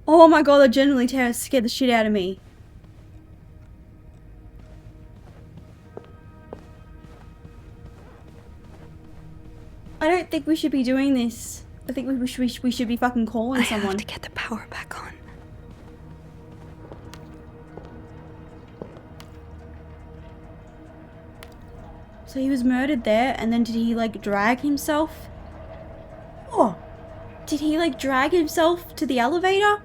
Oh my god, that genuinely scared the shit out of me. I don't think we should be doing this. I think we should be fucking calling someone. I have to get the power back on. So he was murdered there, and then did he like drag himself? Oh, did he like drag himself to the elevator?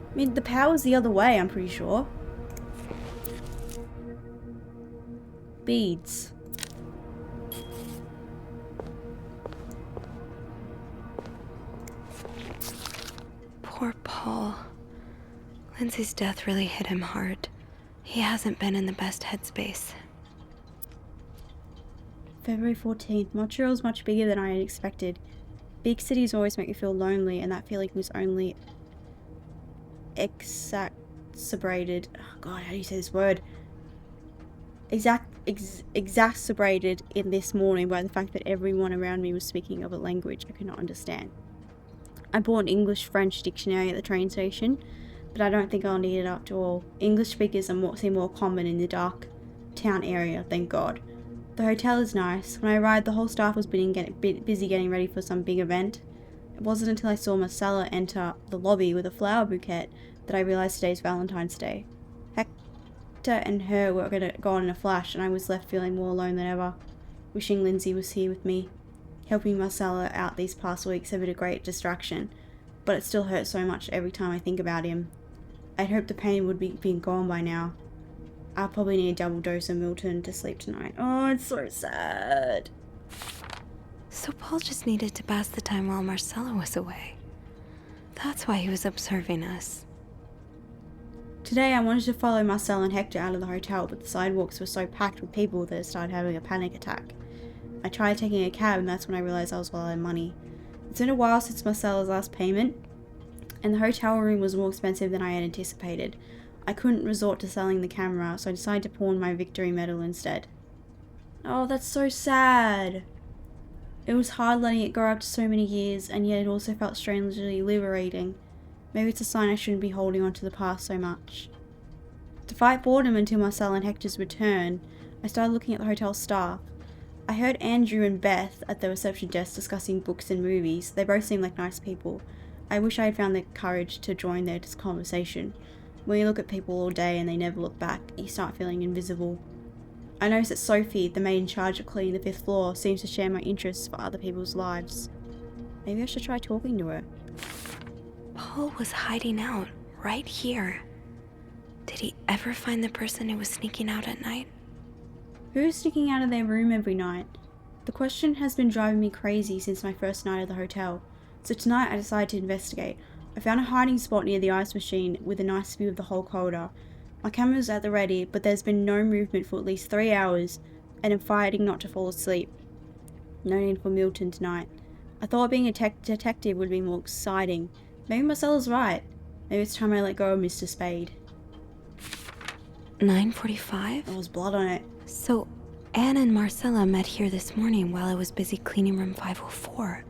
I mean, the power's the other way, I'm pretty sure. Beads. Poor Paul. Lindsay's death really hit him hard. He hasn't been in the best headspace. February 14th. Montreal's much bigger than I had expected. Big cities always make me feel lonely, and that feeling was only exacerbated. Oh god, how do you say this word? Exacerbated in this morning by the fact that everyone around me was speaking of a language I could not understand. I bought an English-French dictionary at the train station, but I don't think I'll need it after all. English speakers seem more common in the dark town area, thank God. The hotel is nice. When I arrived, the whole staff was busy getting ready for some big event. It wasn't until I saw Marcella enter the lobby with a flower bouquet that I realized today's Valentine's Day. Hector and her were gone in a flash, and I was left feeling more alone than ever, wishing Lindsay was here with me. Helping Marcella out these past weeks have been a great distraction, but it still hurts so much every time I think about him. I'd hoped the pain would be gone by now. I'll probably need a double dose of Milton to sleep tonight. Oh, it's so sad. So Paul just needed to pass the time while Marcella was away. That's why he was observing us. Today I wanted to follow Marcel and Hector out of the hotel, but the sidewalks were so packed with people that I started having a panic attack. I tried taking a cab, and that's when I realised I was well out of money. It's been a while since Marcella's last payment, and the hotel room was more expensive than I had anticipated. I couldn't resort to selling the camera, so I decided to pawn my victory medal instead. Oh, that's so sad. It was hard letting it grow up to so many years, and yet it also felt strangely liberating. Maybe it's a sign I shouldn't be holding on to the past so much. To fight boredom until Marcel and Hector's return, I started looking at the hotel staff. I heard Andrew and Beth at the reception desk discussing books and movies. They both seemed like nice people. I wish I had found the courage to join their conversation. When you look at people all day and they never look back, you start feeling invisible. I noticed that Sophie, the maid in charge of cleaning the 5th floor, seems to share my interests for other people's lives. Maybe I should try talking to her. Paul was hiding out right here. Did he ever find the person who was sneaking out at night? Who's sneaking out of their room every night? The question has been driving me crazy since my first night at the hotel, so tonight I decided to investigate. I found a hiding spot near the ice machine with a nice view of the whole corridor. My camera's at the ready, but there's been no movement for at least 3 hours, and I'm fighting not to fall asleep. No need for Milton tonight. I thought being a detective would be more exciting. Maybe Marcella's right. Maybe it's time I let go of Mr. Spade. 9:45? There was blood on it. So, Anne and Marcella met here this morning while I was busy cleaning room 504.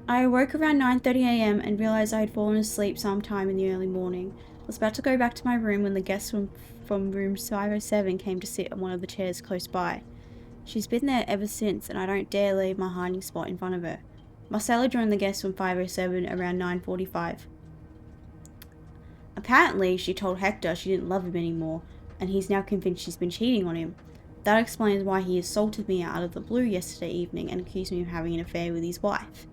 I awoke around 9:30 a.m. and realised I had fallen asleep sometime in the early morning. I was about to go back to my room when the guest from room 507 came to sit on one of the chairs close by. She's been there ever since, and I don't dare leave my hiding spot in front of her. Marcella joined the guest from 507 around 9:45. Apparently, she told Hector she didn't love him anymore, and he's now convinced she's been cheating on him. That explains why he assaulted me out of the blue yesterday evening and accused me of having an affair with his wife.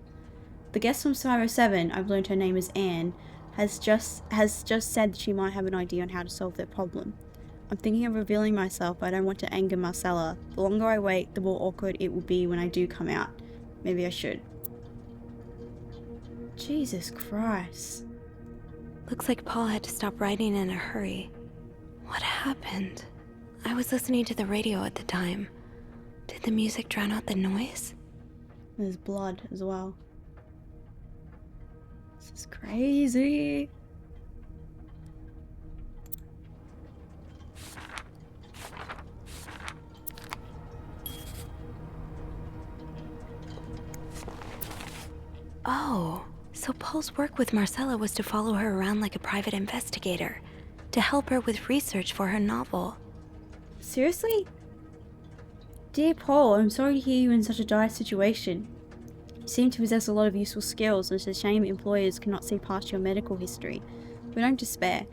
The guest from 507, I've learned her name is Anne, has just said that she might have an idea on how to solve their problem. I'm thinking of revealing myself, but I don't want to anger Marcella. The longer I wait, the more awkward it will be when I do come out. Maybe I should. Jesus Christ. Looks like Paul had to stop writing in a hurry. What happened? I was listening to the radio at the time. Did the music drown out the noise? There's blood as well. This is crazy. Oh, so Paul's work with Marcella was to follow her around like a private investigator, to help her with research for her novel. Seriously? Dear Paul, I'm sorry to hear you in such a dire situation. You seem to possess a lot of useful skills, and it's a shame employers cannot see past your medical history. But don't despair.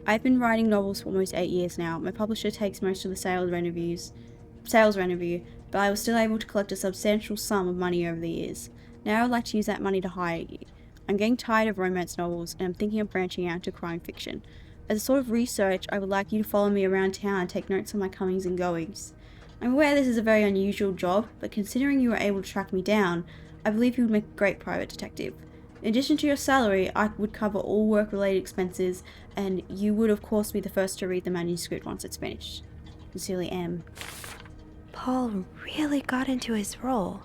I've been writing novels for almost 8 years now. My publisher takes most of the sales revenue, but I was still able to collect a substantial sum of money over the years. Now I would like to use that money to hire you. I'm getting tired of romance novels, and I'm thinking of branching out to crime fiction. As a sort of research, I would like you to follow me around town and take notes on my comings and goings. I'm aware this is a very unusual job, but considering you were able to track me down, I believe you would make a great private detective. In addition to your salary, I would cover all work-related expenses, and you would of course be the first to read the manuscript once it's finished. Sincerely, M. Paul really got into his role.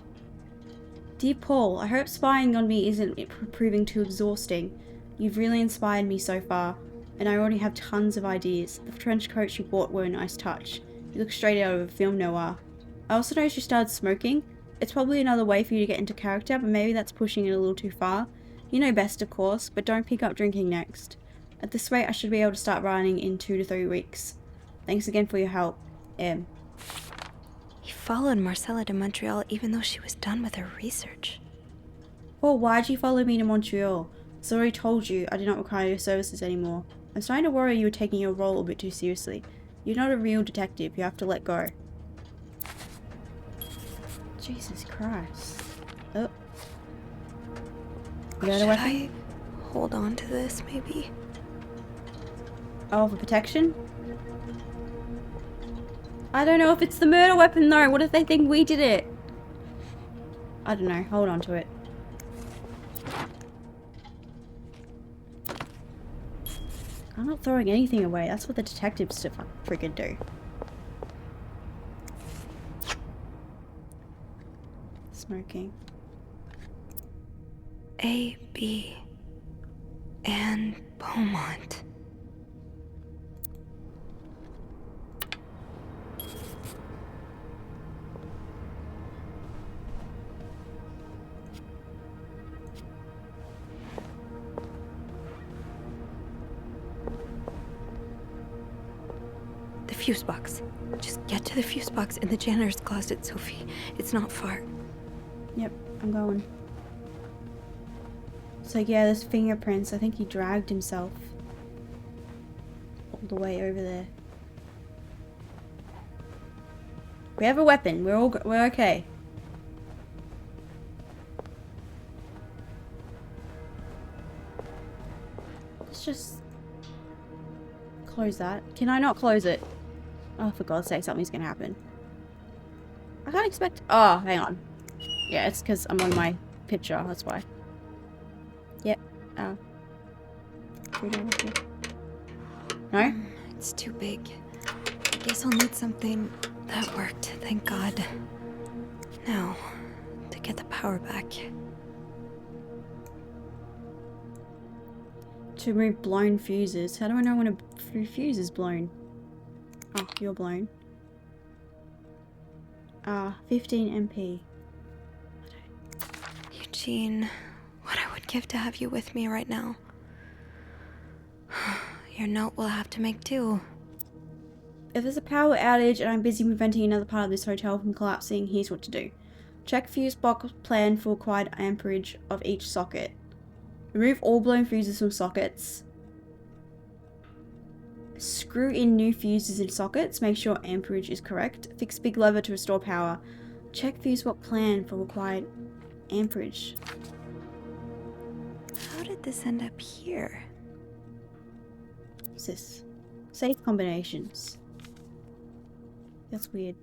Dear Paul, I hope spying on me isn't proving too exhausting. You've really inspired me so far, and I already have tons of ideas. The trench coats you bought were a nice touch. You look straight out of a film noir. I also noticed you started smoking. It's probably another way for you to get into character, but maybe that's pushing it a little too far. You know best, of course, but don't pick up drinking next. At this rate, I should be able to start writing in 2 to 3 weeks. Thanks again for your help, M. He followed Marcella to Montreal even though she was done with her research. Paul, why'd you follow me to Montreal? As I already told you, I do not require your services anymore. I'm starting to worry you were taking your role a bit too seriously. You're not a real detective, you have to let go. Jesus Christ. Oh. You got a Should weapon? I hold on to this, maybe? Oh, for protection? I don't know if it's the murder weapon though. What if they think we did it? I don't know. Hold on to it. I'm not throwing anything away. That's what the detectives freaking do. Smoking. A, B, and Beaumont. The fuse box. Just get to the fuse box in the janitor's closet, Sophie. It's not far. Yep, I'm going. So yeah, there's fingerprints. I think he dragged himself all the way over there. We have a weapon. We're okay. Let's just close that. Can I not close it? Oh, for God's sake, something's gonna happen. I can't expect. Oh, hang on. Yeah, it's because I'm on my picture. That's why. Yep. Oh. No? It's too big. I guess I'll need something that worked, thank God. Now, to get the power back. To remove blown fuses. How do I know when a fuse is blown? Oh, you're blown. 15 MP. Eugene, what I would give to have you with me right now. Your note will have to make do. If there's a power outage and I'm busy preventing another part of this hotel from collapsing, here's what to do. Check fuse box plan for required amperage of each socket. Remove all blown fuses from sockets. Screw in new fuses in sockets. Make sure amperage is correct. Fix big lever to restore power. Check fuse box plan for required amperage. How did this end up here? What's this? Safe combinations. That's weird.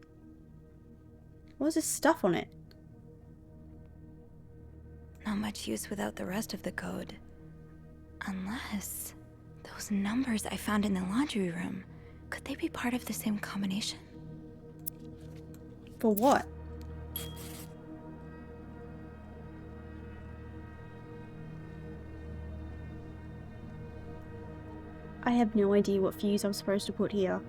What is this stuff on it? Not much use without the rest of the code. Unless those numbers I found in the laundry room, could they be part of the same combination? For what? I have no idea what fuse I'm supposed to put here.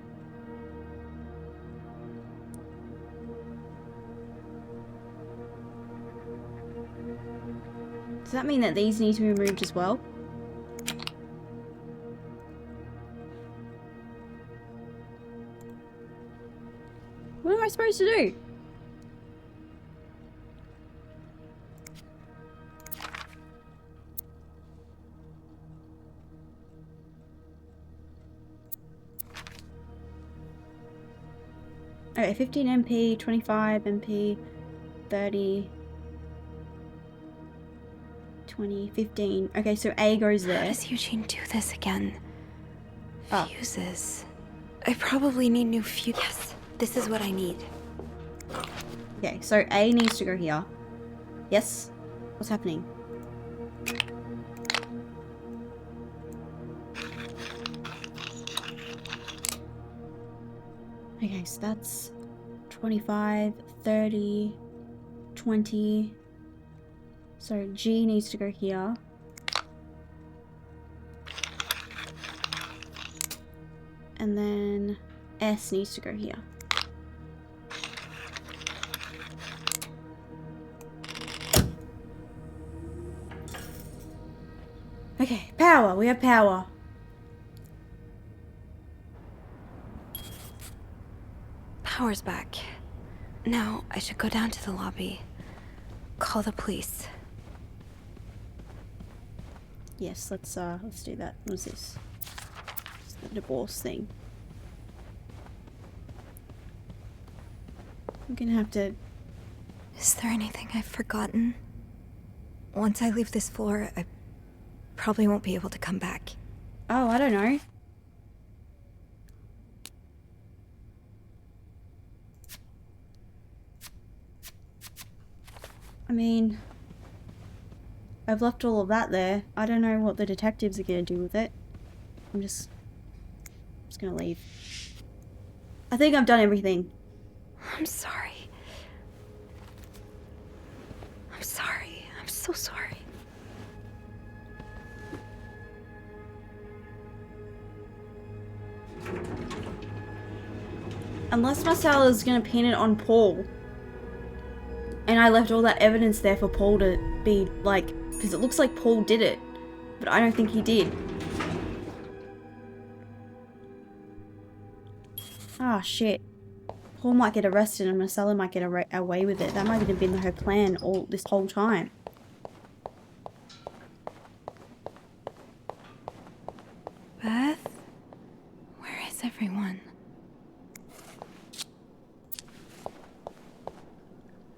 Does that mean that these need to be removed as well? What am I supposed to do? Okay, 15 MP, 25 MP, 30, 20, 15. Okay, so A goes How there. does Eugene do this again? Oh. Fuses. I probably need new fuses. Yes, this is what I need. Okay, so A needs to go here. Yes? What's happening? Okay, so that's 25, 30, 20. So G needs to go here. And then S needs to go here. Okay, power. We have power. Power's back. Now I should go down to the lobby. Call the police. Yes, let's do that. What's this? It's the divorce thing. I'm gonna have to Is there anything I've forgotten? Once I leave this floor, I probably won't be able to come back. Oh, I don't know. I mean, I've left all of that there. I don't know what the detectives are gonna do with it. I'm just gonna leave. I think I've done everything. I'm sorry. I'm sorry. I'm so sorry. Unless Marcel is gonna pin it on Paul. And I left all that evidence there for Paul to be like, because it looks like Paul did it, but I don't think he did. Ah, shit. Paul might get arrested and Marcella might get away with it. That might have been her plan all this whole time. Beth? Where is everyone?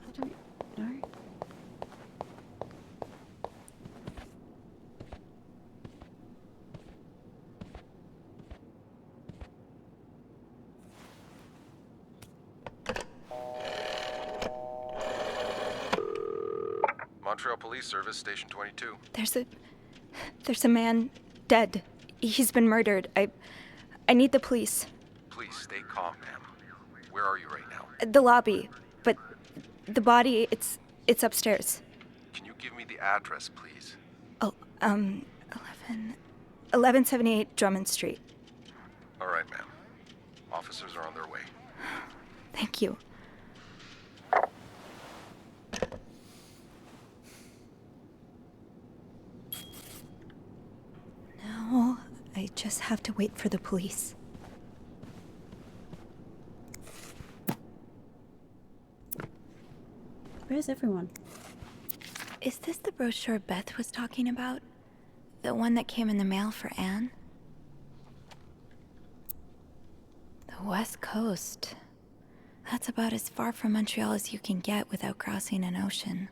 I don't know. Montreal Police Service, Station 22. There's a man dead. He's been murdered. I need the police. Please stay calm, ma'am. Where are you right now? The lobby, but the body, it's upstairs. Can you give me the address, please? Oh, 1178 Drummond Street. All right, ma'am. Officers are on their way. Thank you. Now, I just have to wait for the police. Where's everyone? Is this the brochure Beth was talking about? The one that came in the mail for Anne? The West Coast. That's about as far from Montreal as you can get without crossing an ocean.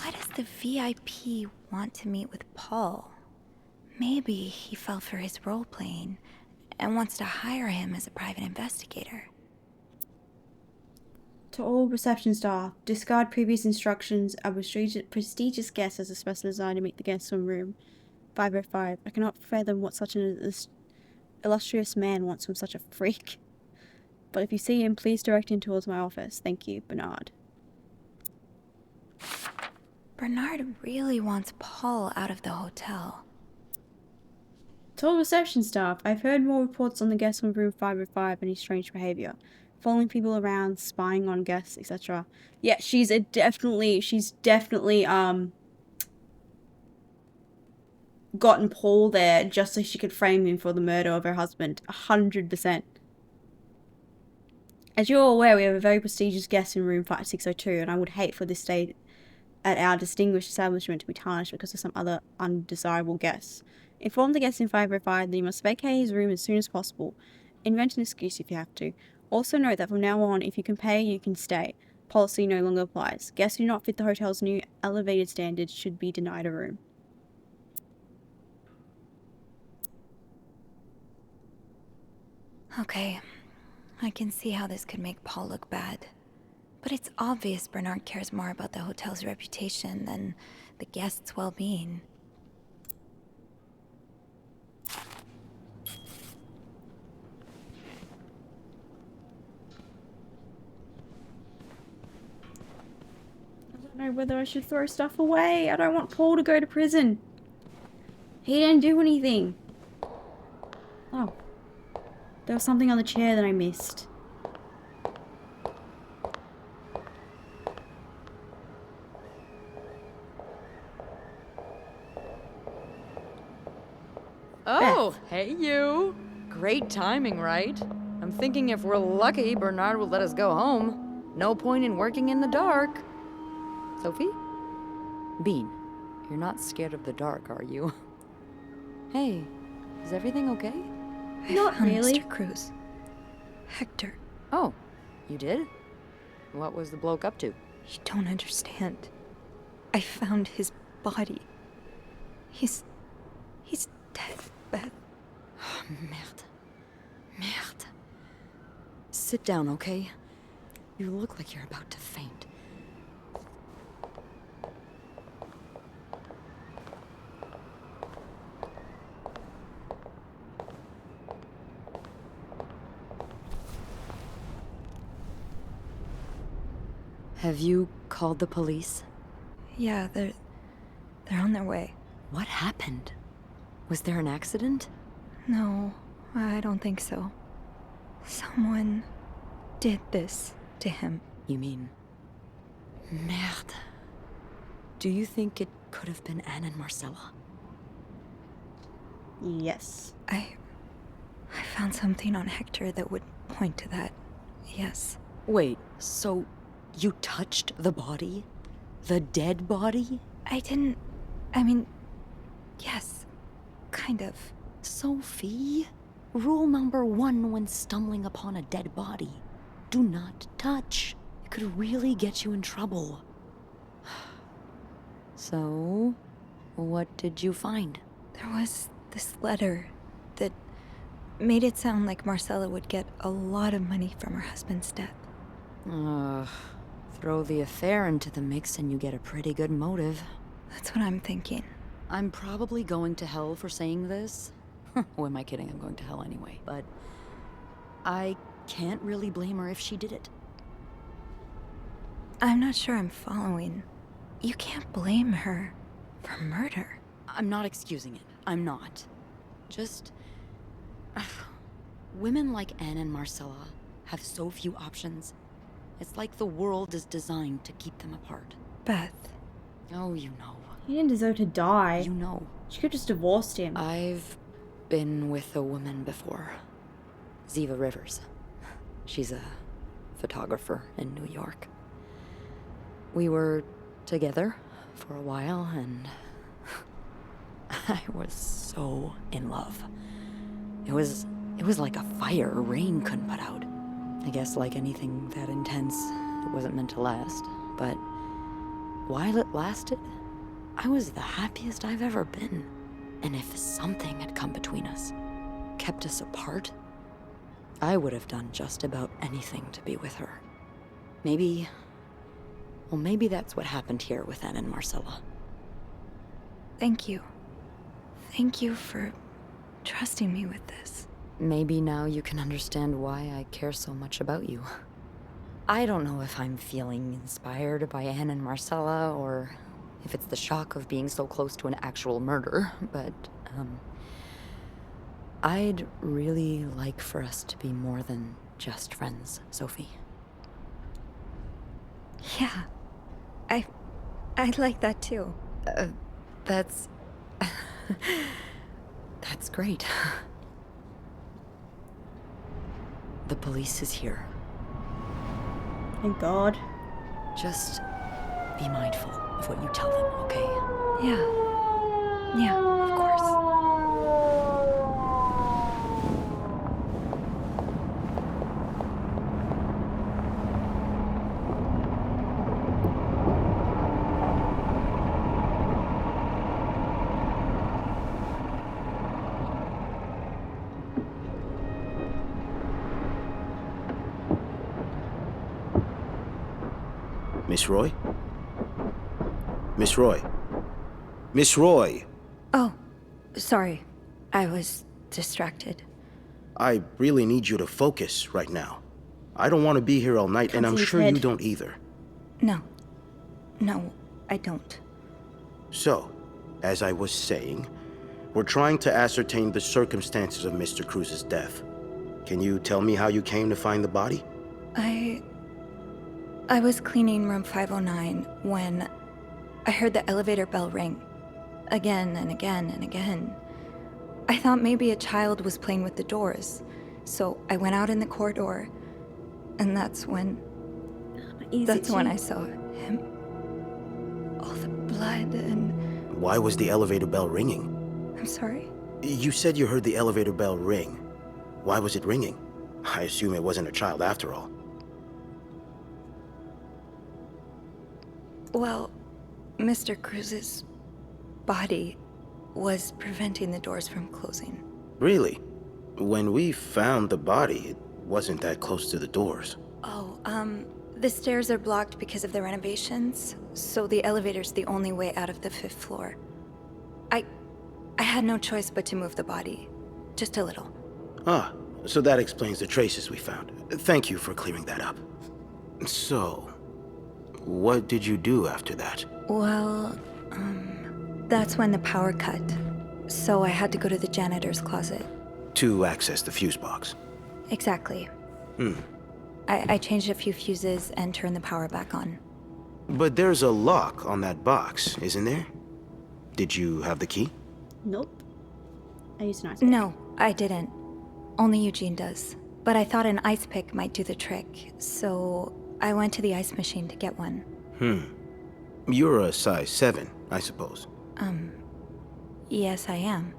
Why does the VIP want to meet with Paul? Maybe he fell for his role-playing and wants to hire him as a private investigator. To all reception staff, discard previous instructions. A prestigious guest has a special desire to meet the guests from room 505. I cannot fathom what such an illustrious man wants from such a freak. But if you see him, please direct him towards my office. Thank you, Bernard. Bernard really wants Paul out of the hotel. To all reception staff, I've heard more reports on the guests from room 505 and his strange behavior. Following people around, spying on guests, etc. Yeah, she's definitely gotten Paul there just so she could frame him for the murder of her husband. 100%. As you're aware, we have a very prestigious guest in room 5602, and I would hate for this stay at our distinguished establishment to be tarnished because of some other undesirable guests. Inform the guest in 505 that he must vacate his room as soon as possible. Invent an excuse if you have to. Also note that from now on, if you can pay, you can stay. Policy no longer applies. Guests who do not fit the hotel's new elevated standards should be denied a room. Okay, I can see how this could make Paul look bad. But it's obvious Bernard cares more about the hotel's reputation than the guests' well-being. I don't know whether I should throw stuff away. I don't want Paul to go to prison. He didn't do anything. Oh. There was something on the chair that I missed. Oh, hey you. Great timing, right? I'm thinking if we're lucky, Bernard will let us go home. No point in working in the dark. Sophie? Bean, you're not scared of the dark, are you? Hey, is everything okay? I Not found really. Mr. Cruz. Hector, Oh, you did? What was the bloke up to? you don't understand. I found his body. He's dead, Beth. Merde. Merde. Sit down, okay? You look like you're about to faint. Have you called the police? Yeah, they're on their way. What happened? Was there an accident? No, I don't think so. Someone did this to him. You mean... Merde. Do you think it could have been Anne and Marcella? Yes. I found something on Hector that would point to that. Yes. Wait, so you touched the body? The dead body? I mean, yes, kind of. Sophie, rule number 1 when stumbling upon a dead body. Do not touch. It could really get you in trouble. So, what did you find? There was this letter that made it sound like Marcella would get a lot of money from her husband's death. Throw the affair into the mix and you get a pretty good motive. That's what I'm thinking. I'm probably going to hell for saying this. Who am I kidding? I'm going to hell anyway. But I can't really blame her if she did it. I'm not sure I'm following. You can't blame her for murder. I'm not excusing it. I'm not. Just... women like Anne and Marcella have so few options. It's like the world is designed to keep them apart. Beth. Oh, you know. He didn't deserve to die. You know. She could have just divorced him. I've been with a woman before. Ziva Rivers. She's a photographer in New York. We were together for a while, and I was so in love. It was like a fire rain couldn't put out. I guess like anything that intense, it wasn't meant to last. But while it lasted, I was the happiest I've ever been. And if something had come between us, kept us apart, I would have done just about anything to be with her. Maybe that's what happened here with Anne and Marcella. Thank you. Thank you for trusting me with this. Maybe now you can understand why I care so much about you. I don't know if I'm feeling inspired by Anne and Marcella, or if it's the shock of being so close to an actual murder, but, I'd really like for us to be more than just friends, Sophie. Yeah. I'd like that too. That's... That's great. The police is here. Thank God. Just be mindful of what you tell them, okay? Yeah. Yeah, of course. Miss Roy? Miss Roy? Miss Roy! Oh, sorry. I was distracted. I really need you to focus right now. I don't want to be here all night, and I'm Can't see his sure you head. don't either. No. No, I don't. So, as I was saying, we're trying to ascertain the circumstances of Mr. Cruz's death. Can you tell me how you came to find the body? I was cleaning room 509 when I heard the elevator bell ring. Again and again and again. I thought maybe a child was playing with the doors, so I went out in the corridor, and that's when I saw him. All the blood and... Why was the elevator bell ringing? I'm sorry? You said you heard the elevator bell ring. Why was it ringing? I assume it wasn't a child after all. Well, Mr. Cruz's body was preventing the doors from closing. Really? When we found the body, it wasn't that close to the doors. Oh, the stairs are blocked because of the renovations, so the elevator's the only way out of the 5th floor. I had no choice but to move the body. Just a little. Ah, so that explains the traces we found. Thank you for clearing that up. So, what did you do after that? Well, that's when the power cut. So I had to go to the janitor's closet. To access the fuse box. Exactly. I changed a few fuses and turned the power back on. But there's a lock on that box, isn't there? Did you have the key? Nope. I used an ice pick. No, I didn't. Only Eugene does. But I thought an ice pick might do the trick, so I went to the ice machine to get one. You're a size 7, I suppose. Yes, I am.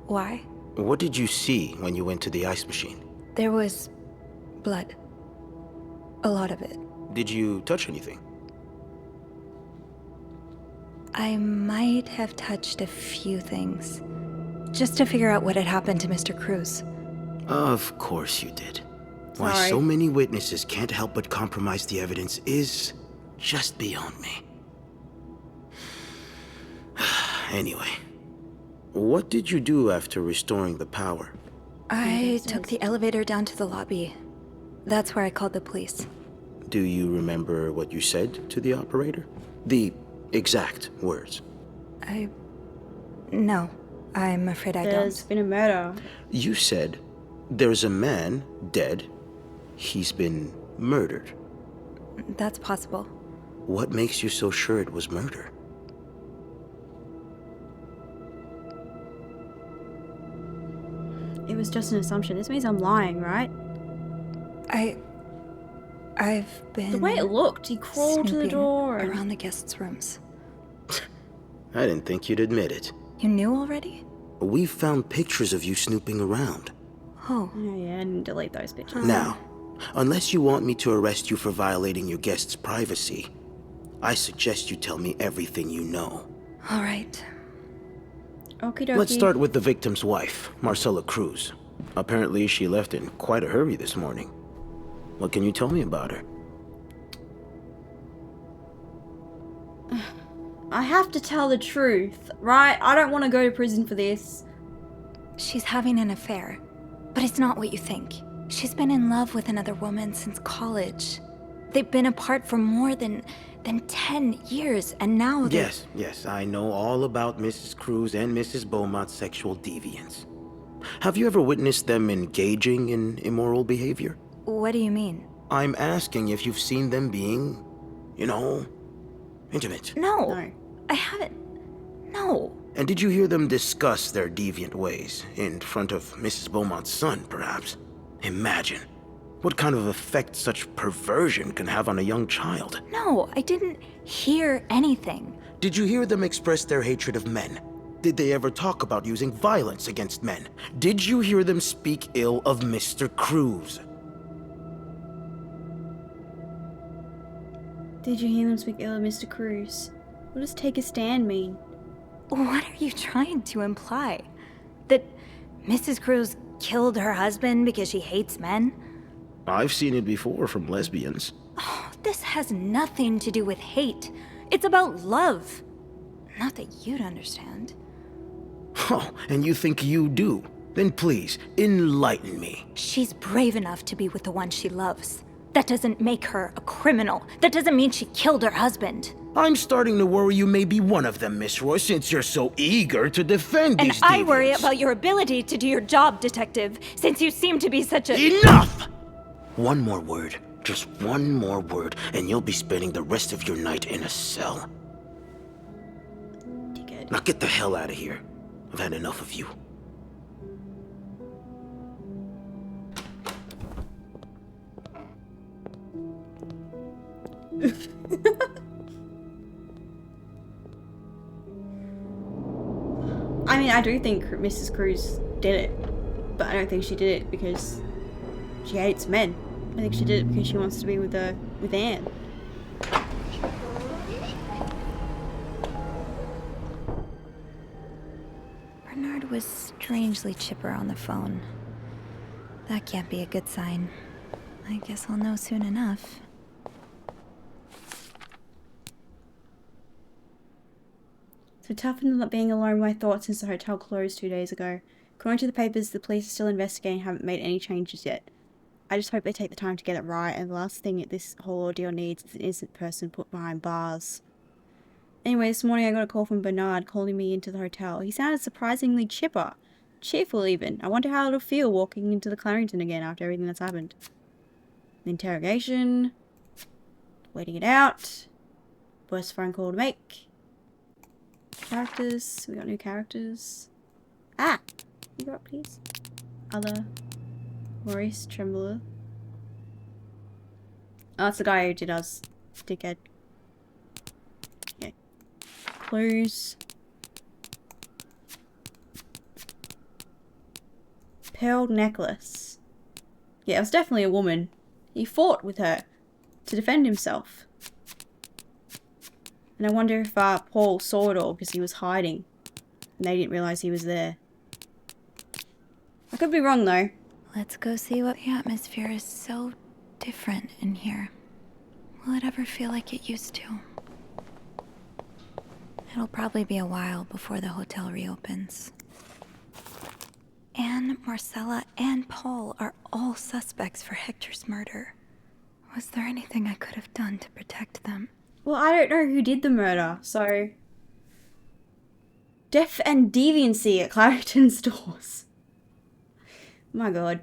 Why? What did you see when you went to the ice machine? There was blood. A lot of it. Did you touch anything? I might have touched a few things. Just to figure out what had happened to Mr. Cruz. Of course you did. Why Sorry. so many witnesses can't help but compromise the evidence is just beyond me. Anyway, what did you do after restoring the power? I took the elevator down to the lobby. That's where I called the police. Do you remember what you said to the operator? The exact words. No, I'm afraid I There's don't. been a murder. You said, there's a man dead. He's been murdered. That's possible. What makes you so sure it was murder? It was just an assumption. This means I'm lying, right? I've been The way it looked, he crawled to the snooping door. And... around the guests' rooms. I didn't think you'd admit it. You knew already? We found pictures of you snooping around. Oh, Oh, yeah, I didn't delete those pictures. Now, unless you want me to arrest you for violating your guest's privacy, I suggest you tell me everything you know. all right. Okie dokie. Let's start with the victim's wife, Marcela Cruz. Apparently, she left in quite a hurry this morning. What can you tell me about her? I have to tell the truth, right? I don't want to go to prison for this. She's having an affair, but it's not what you think. She's been in love with another woman since college. They've been apart for more than 10 years, and now they're... Yes, I know all about Mrs. Cruz and Mrs. Beaumont's sexual deviance. Have you ever witnessed them engaging in immoral behavior? What do you mean? I'm asking if you've seen them being, intimate. No, No. I haven't. No. And did you hear them discuss their deviant ways in front of Mrs. Beaumont's son, perhaps? Imagine what kind of effect such perversion can have on a young child. No, I didn't hear anything. Did you hear them express their hatred of men? Did they ever talk about using violence against men? Did you hear them speak ill of Mr. Cruz? Did you hear them speak ill of Mr. Cruz? What does take a stand mean? What are you trying to imply? That Mrs. Cruz killed her husband because she hates men? I've seen it before from lesbians. This has nothing to do with hate. It's about love. Not that you'd understand. Oh, and you think you do? Then please, enlighten me. She's brave enough to be with the one she loves. That doesn't make her a criminal. That doesn't mean she killed her husband. I'm starting to worry you may be one of them, Miss Roy, since you're so eager to defend And these I worry deviants. about your ability to do your job, detective, since you seem to be such a... Enough! One more word, just one more word, and you'll be spending the rest of your night in a cell. Dickhead. Now get the hell out of here. I've had enough of you. I mean, I do think Mrs. Cruz did it. But I don't think she did it because she hates men. I think she did it because she wants to be with Anne. Bernard was strangely chipper on the phone. That can't be a good sign. I guess I'll know soon enough. So tough ended up being alone with my thoughts since the hotel closed 2 days ago. According to the papers, the police are still investigating and haven't made any changes yet. I just hope they take the time to get it right, and the last thing this whole ordeal needs is an innocent person put behind bars. Anyway, this morning I got a call from Bernard calling me into the hotel. He sounded surprisingly chipper. Cheerful even. I wonder how it'll feel walking into the Clarendon again after everything that's happened. The interrogation. Waiting it out. Worst phone call to make. Characters. We got new characters. Ah! You go up, please. Other. Maurice Trembler. Oh, that's the guy who did us. Dickhead. Okay. Clues. Pearl necklace. Yeah, it was definitely a woman. He fought with her to defend himself. And I wonder if Paul saw it all because he was hiding. And they didn't realise he was there. I could be wrong though. Let's go see what the atmosphere is so different in here. Will it ever feel like it used to? It'll probably be a while before the hotel reopens. Anne, Marcella, and Paul are all suspects for Hector's murder. Was there anything I could have done to protect them? Well, I don't know who did the murder, so... Death and deviancy at Clarendon stores. My god.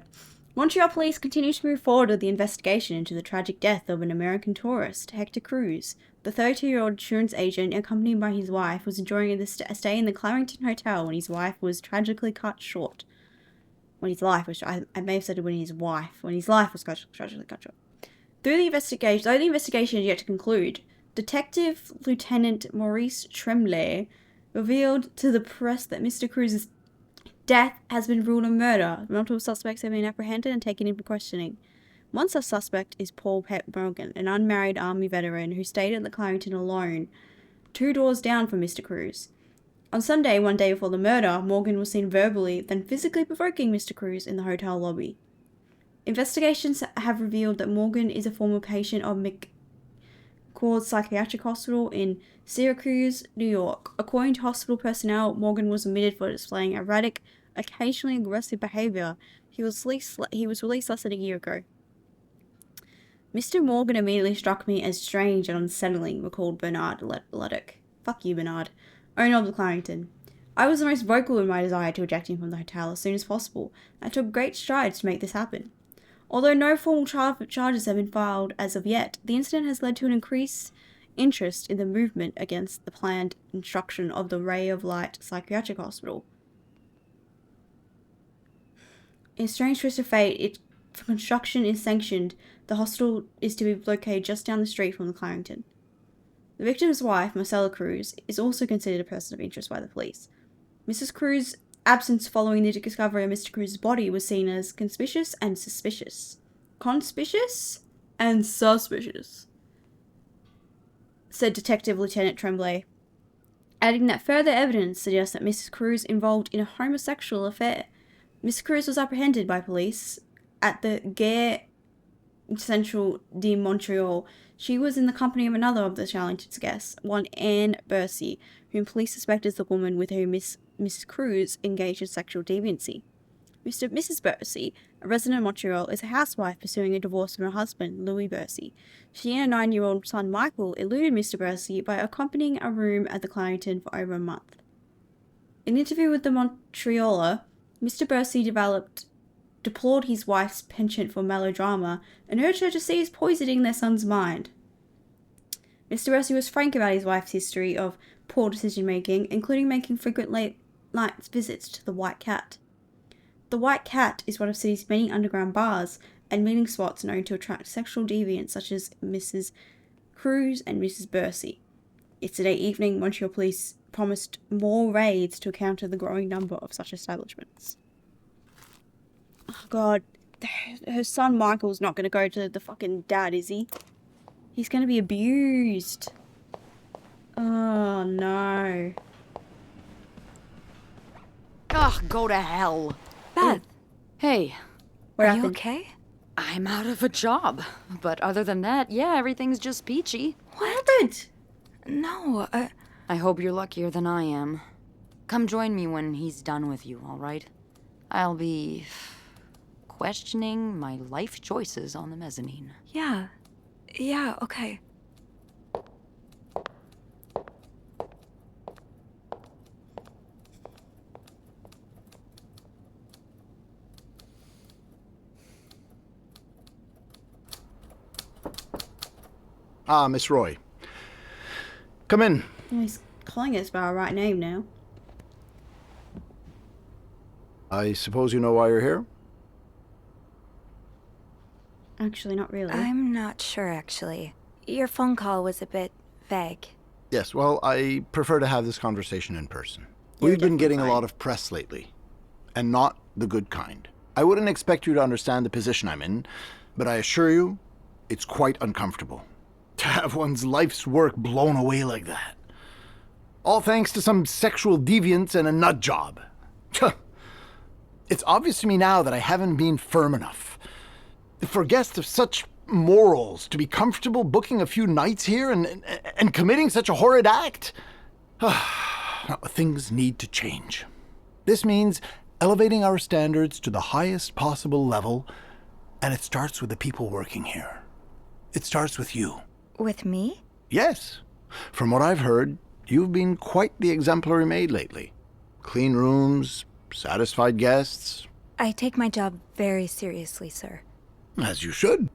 Montreal police continue to move forward with the investigation into the tragic death of an American tourist, Hector Cruz. The 32-year-old insurance agent, accompanied by his wife, was enjoying a stay in the Clarendon Hotel when his wife was tragically cut short. When his life was... I may have said when his wife... When his life was tragically cut short. Though the investigation is yet to conclude, Detective Lieutenant Maurice Tremblay revealed to the press that Mr. Cruz's death has been ruled a murder. Multiple suspects have been apprehended and taken in for questioning. One such suspect is Paul Morgan, an unmarried army veteran who stayed at the Clarendon alone, 2 doors down from Mr. Cruz. On Sunday, one day before the murder, Morgan was seen verbally, then physically provoking Mr. Cruz in the hotel lobby. Investigations have revealed that Morgan is a former patient of McCord Psychiatric Hospital in Syracuse, New York. According to hospital personnel, Morgan was admitted for displaying erratic, occasionally aggressive behavior. He was released less than a year ago. Mr. Morgan immediately struck me as strange and unsettling, recalled Bernard Luddick. Fuck you, Bernard. Owner of the Clarendon. I was the most vocal in my desire to eject him from the hotel as soon as possible. I took great strides to make this happen. Although no formal charges have been filed as of yet, the incident has led to an increased interest in the movement against the planned construction of the Ray of Light Psychiatric Hospital. In a strange twist of fate, if construction is sanctioned, the hospital is to be located just down the street from the Clarendon. The victim's wife, Marcella Cruz, is also considered a person of interest by the police. Mrs. Cruz's absence following the discovery of Mr. Cruz's body was seen as conspicuous and suspicious. Conspicuous and suspicious, said Detective Lieutenant Tremblay, adding that further evidence suggests that Mrs. Cruz involved in a homosexual affair. Miss Cruz was apprehended by police at the Gare Central de Montreal. She was in the company of another of the challenged guests, one Anne Bursey, whom police suspect is the woman with whom Mrs. Cruz engaged in sexual deviancy. Mrs. Bursey, a resident of Montreal, is a housewife pursuing a divorce from her husband, Louis Bursey. She and a 9-year-old son, Michael, eluded Mr. Bursey by accompanying a room at the Clarendon for over a month. In an interview with the Montrealer, Mr. Bursey deplored his wife's penchant for melodrama and urged her to cease poisoning their son's mind. Mr. Bursey was frank about his wife's history of poor decision-making, including making frequent late-night visits to the White Cat. The White Cat is one of the city's many underground bars and meeting spots known to attract sexual deviants such as Mrs. Cruz and Mrs. Bursey. Yesterday evening, Montreal police promised more raids to counter the growing number of such establishments. Oh God, her son Michael's not gonna go to the fucking dad, is he? He's gonna be abused. Oh no. Ugh, go to hell. Beth, Hey, What are you happened? okay? I'm out of a job. But other than that, yeah, everything's just peachy. What happened? No, I hope you're luckier than I am. Come join me when he's done with you, all right? I'll be questioning my life choices on the mezzanine. yeah. Yeah, okay. Ah, Miss Roy. Come in. Oh, he's calling us by our right name now. I suppose you know why you're here? Actually, not really. I'm not sure, actually. Your phone call was a bit vague. Yes, well, I prefer to have this conversation in person. You're We've been definitely getting a fine. lot of press lately, and not the good kind. I wouldn't expect you to understand the position I'm in, but I assure you, it's quite uncomfortable. To have one's life's work blown away like that. All thanks to some sexual deviance and a nut job. It's obvious to me now that I haven't been firm enough. For guests of such morals to be comfortable booking a few nights here and committing such a horrid act. Things need to change. This means elevating our standards to the highest possible level, and it starts with the people working here. It starts with you. With me? Yes. From what I've heard, you've been quite the exemplary maid lately. Clean rooms, satisfied guests. I take my job very seriously, sir. As you should.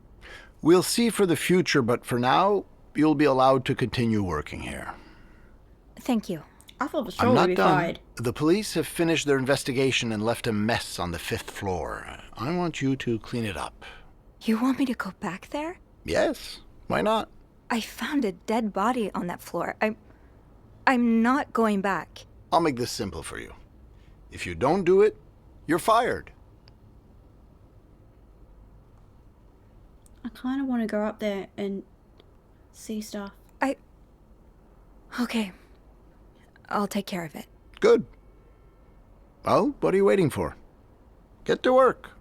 We'll see for the future, but for now, you'll be allowed to continue working here. Thank you. I thought for I'm sure not we'd be done. fired. The police have finished their investigation and left a mess on the 5th floor. I want you to clean it up. You want me to go back there? Yes, why not? I found a dead body on that floor. I'm not going back. I'll make this simple for you. If you don't do it, you're fired. I kind of want to go up there and see stuff. Okay. I'll take care of it. Good. Well, what are you waiting for? Get to work.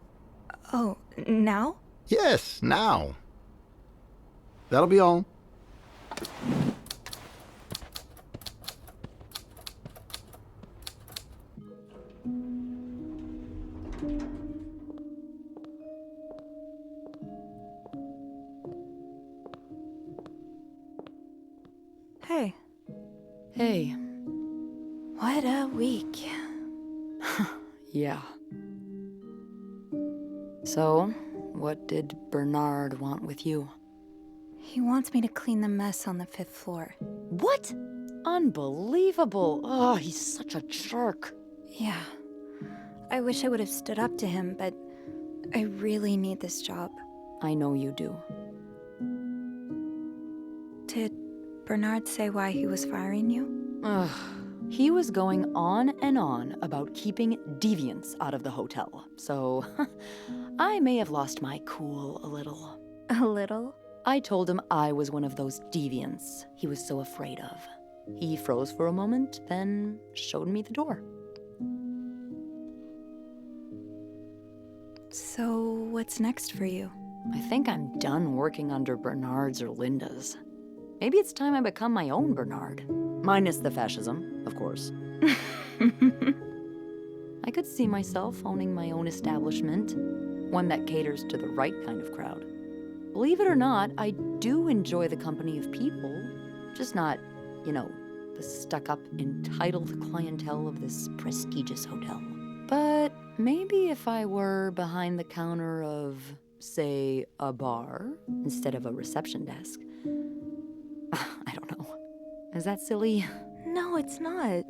Oh, now? Yes, now. That'll be all. Hey, Hey, what a week. yeah. So, what did Bernard want with you? He wants me to clean the mess on the 5th floor. What? Unbelievable. Oh, he's such a jerk. Yeah. I wish I would have stood up to him, but I really need this job. I know you do. Did Bernard say why he was firing you? Ugh. He was going on and on about keeping deviants out of the hotel, so I may have lost my cool a little. A little? I told him I was one of those deviants he was so afraid of. He froze for a moment, then showed me the door. So, what's next for you? I think I'm done working under Bernard's or Linda's. Maybe it's time I become my own Bernard. Minus the fascism, of course. I could see myself owning my own establishment, one that caters to the right kind of crowd. Believe it or not, I do enjoy the company of people, just not, the stuck-up, entitled clientele of this prestigious hotel. But maybe if I were behind the counter of, say, a bar, instead of a reception desk. I don't know. Is that silly? No, it's not.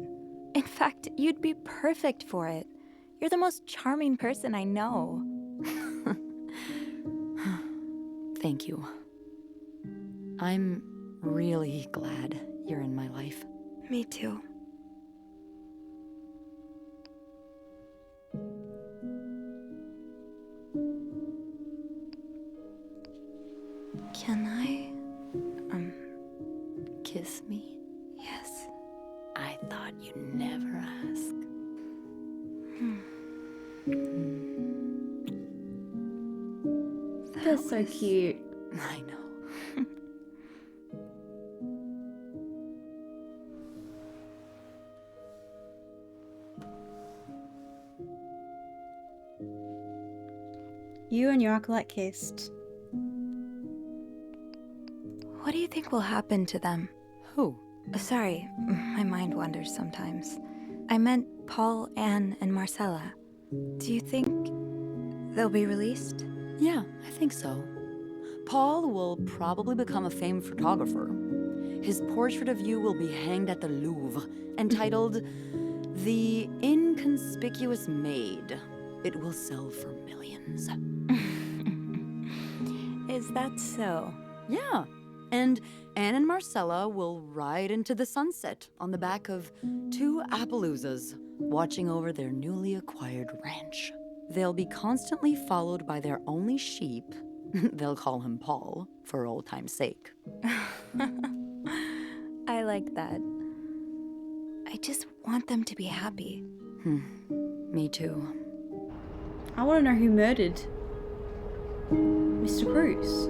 In fact, you'd be perfect for it. You're the most charming person I know. Thank you. I'm really glad you're in my life. Me too. Can I, kiss me? Yes. I thought you'd never ask. That's so cute. I know. You and your acolyte kissed. What do you think will happen to them? Who? Sorry, my mind wanders sometimes. I meant Paul, Anne, and Marcella. Do you think they'll be released? Yeah, I think so. Paul will probably become a famed photographer. His portrait of you will be hanged at the Louvre, entitled The Inconspicuous Maid. It will sell for millions. Is that so? Yeah. And Anne and Marcella will ride into the sunset on the back of 2 Appaloozas, watching over their newly acquired ranch. They'll be constantly followed by their only sheep. They'll call him Paul, for old time's sake. I like that. I just want them to be happy. Me too. I want to know who murdered Mr. Cruz.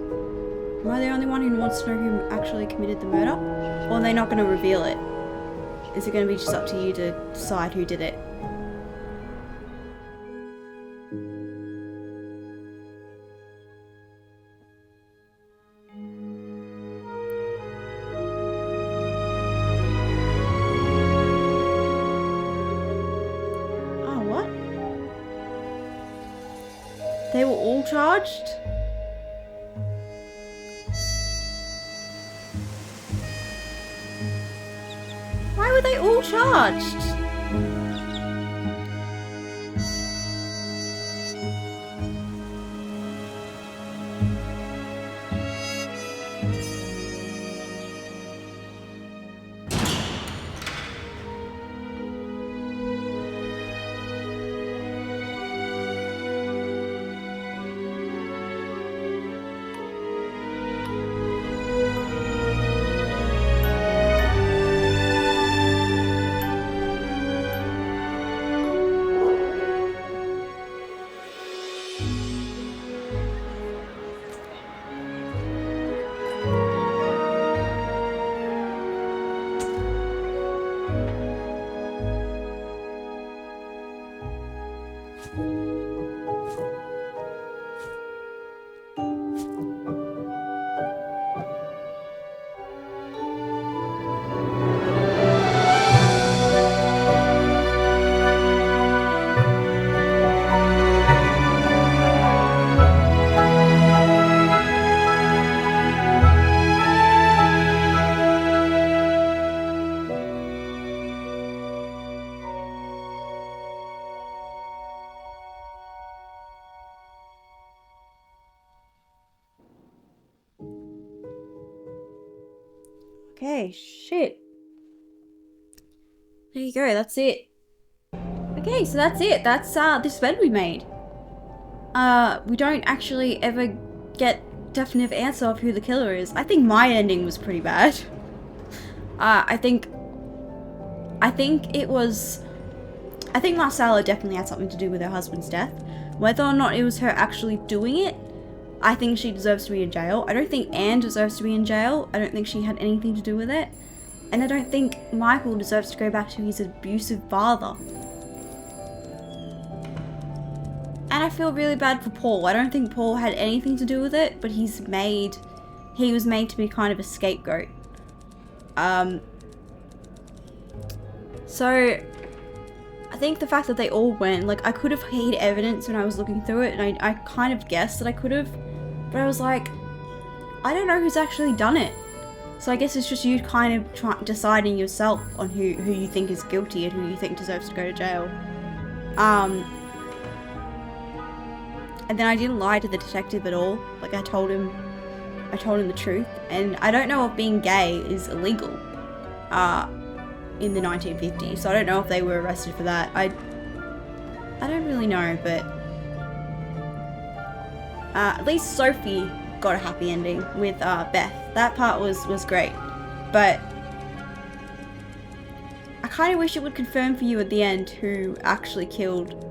Am I the only one who wants to know who actually committed the murder? Or are they not going to reveal it? Is it going to be just up to you to decide who did it? Oh, what? They were all charged? Why were they all charged? Okay, shit. There you go, that's it. Okay, so that's it. That's this bed we made. We don't actually ever get definite answer of who the killer is. I think my ending was pretty bad. I think Marcella definitely had something to do with her husband's death. Whether or not it was her actually doing it, I think she deserves to be in jail. I don't think Anne deserves to be in jail. I don't think she had anything to do with it. And I don't think Michael deserves to go back to his abusive father. And I feel really bad for Paul. I don't think Paul had anything to do with it, but he was made to be kind of a scapegoat. So I think the fact that they all went, like, I could have hid evidence when I was looking through it, and I kind of guessed that I could have, but I was like, I don't know who's actually done it. So I guess it's just you kind of deciding yourself on who you think is guilty and who you think deserves to go to jail. And then I didn't lie to the detective at all. Like, I told him the truth. And I don't know if being gay is illegal in the 1950s. So I don't know if they were arrested for that. I don't really know, but at least Sophie got a happy ending with Beth. That part was great, but I kind of wish it would confirm for you at the end who actually killed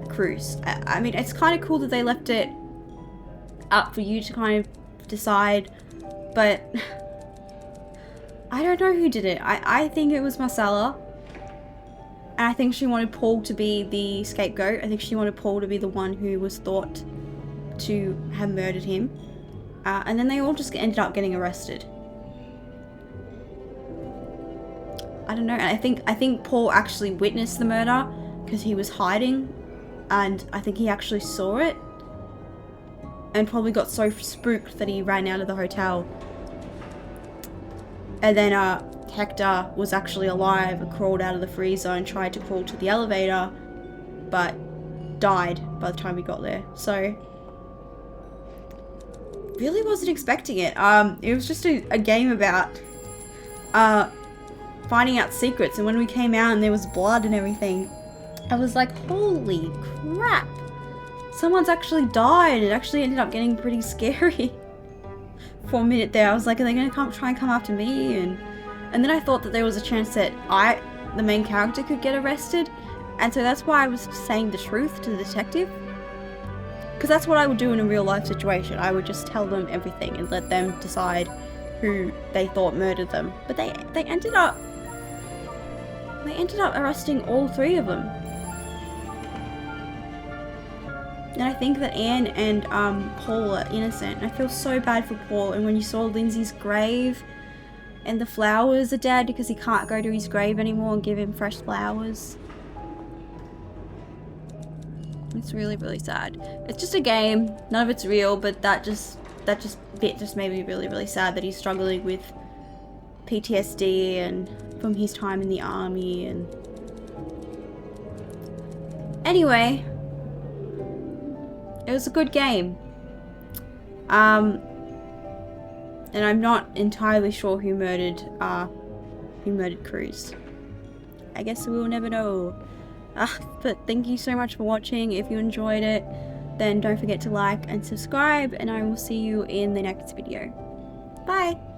Cruz. I mean, it's kind of cool that they left it up for you to kind of decide, but I don't know who did it. I think it was Marcella, and I think she wanted Paul to be the scapegoat. I think she wanted Paul to be the one who was thought to have murdered him, and then they all just ended up getting arrested. I don't know, and I think Paul actually witnessed the murder because he was hiding, and I think he actually saw it and probably got so spooked that he ran out of the hotel. And then Hector was actually alive and crawled out of the freezer and tried to crawl to the elevator, but died by the time he got there. So really wasn't expecting it. It was just a game about finding out secrets, and when we came out and there was blood and everything, I was like, holy crap, someone's actually died. It actually ended up getting pretty scary for a minute there. I was like, are they gonna try and come after me? And then I thought that there was a chance that the main character, could get arrested, and so that's why I was saying the truth to the detective, because that's what I would do in a real life situation. I would just tell them everything and let them decide who they thought murdered them. But they ended up arresting all three of them. And I think that Anne and Paul are innocent. I feel so bad for Paul. And when you saw Lindsay's grave and the flowers are dead because he can't go to his grave anymore and give him fresh flowers. It's really, really sad. It's just a game. None of it's real, but that bit just made me really, really sad that he's struggling with PTSD and from his time in the army. And anyway, it was a good game. And I'm not entirely sure who murdered Cruz. I guess we'll never know. But thank you so much for watching. If you enjoyed it, then don't forget to like and subscribe, and I will see you in the next video. Bye!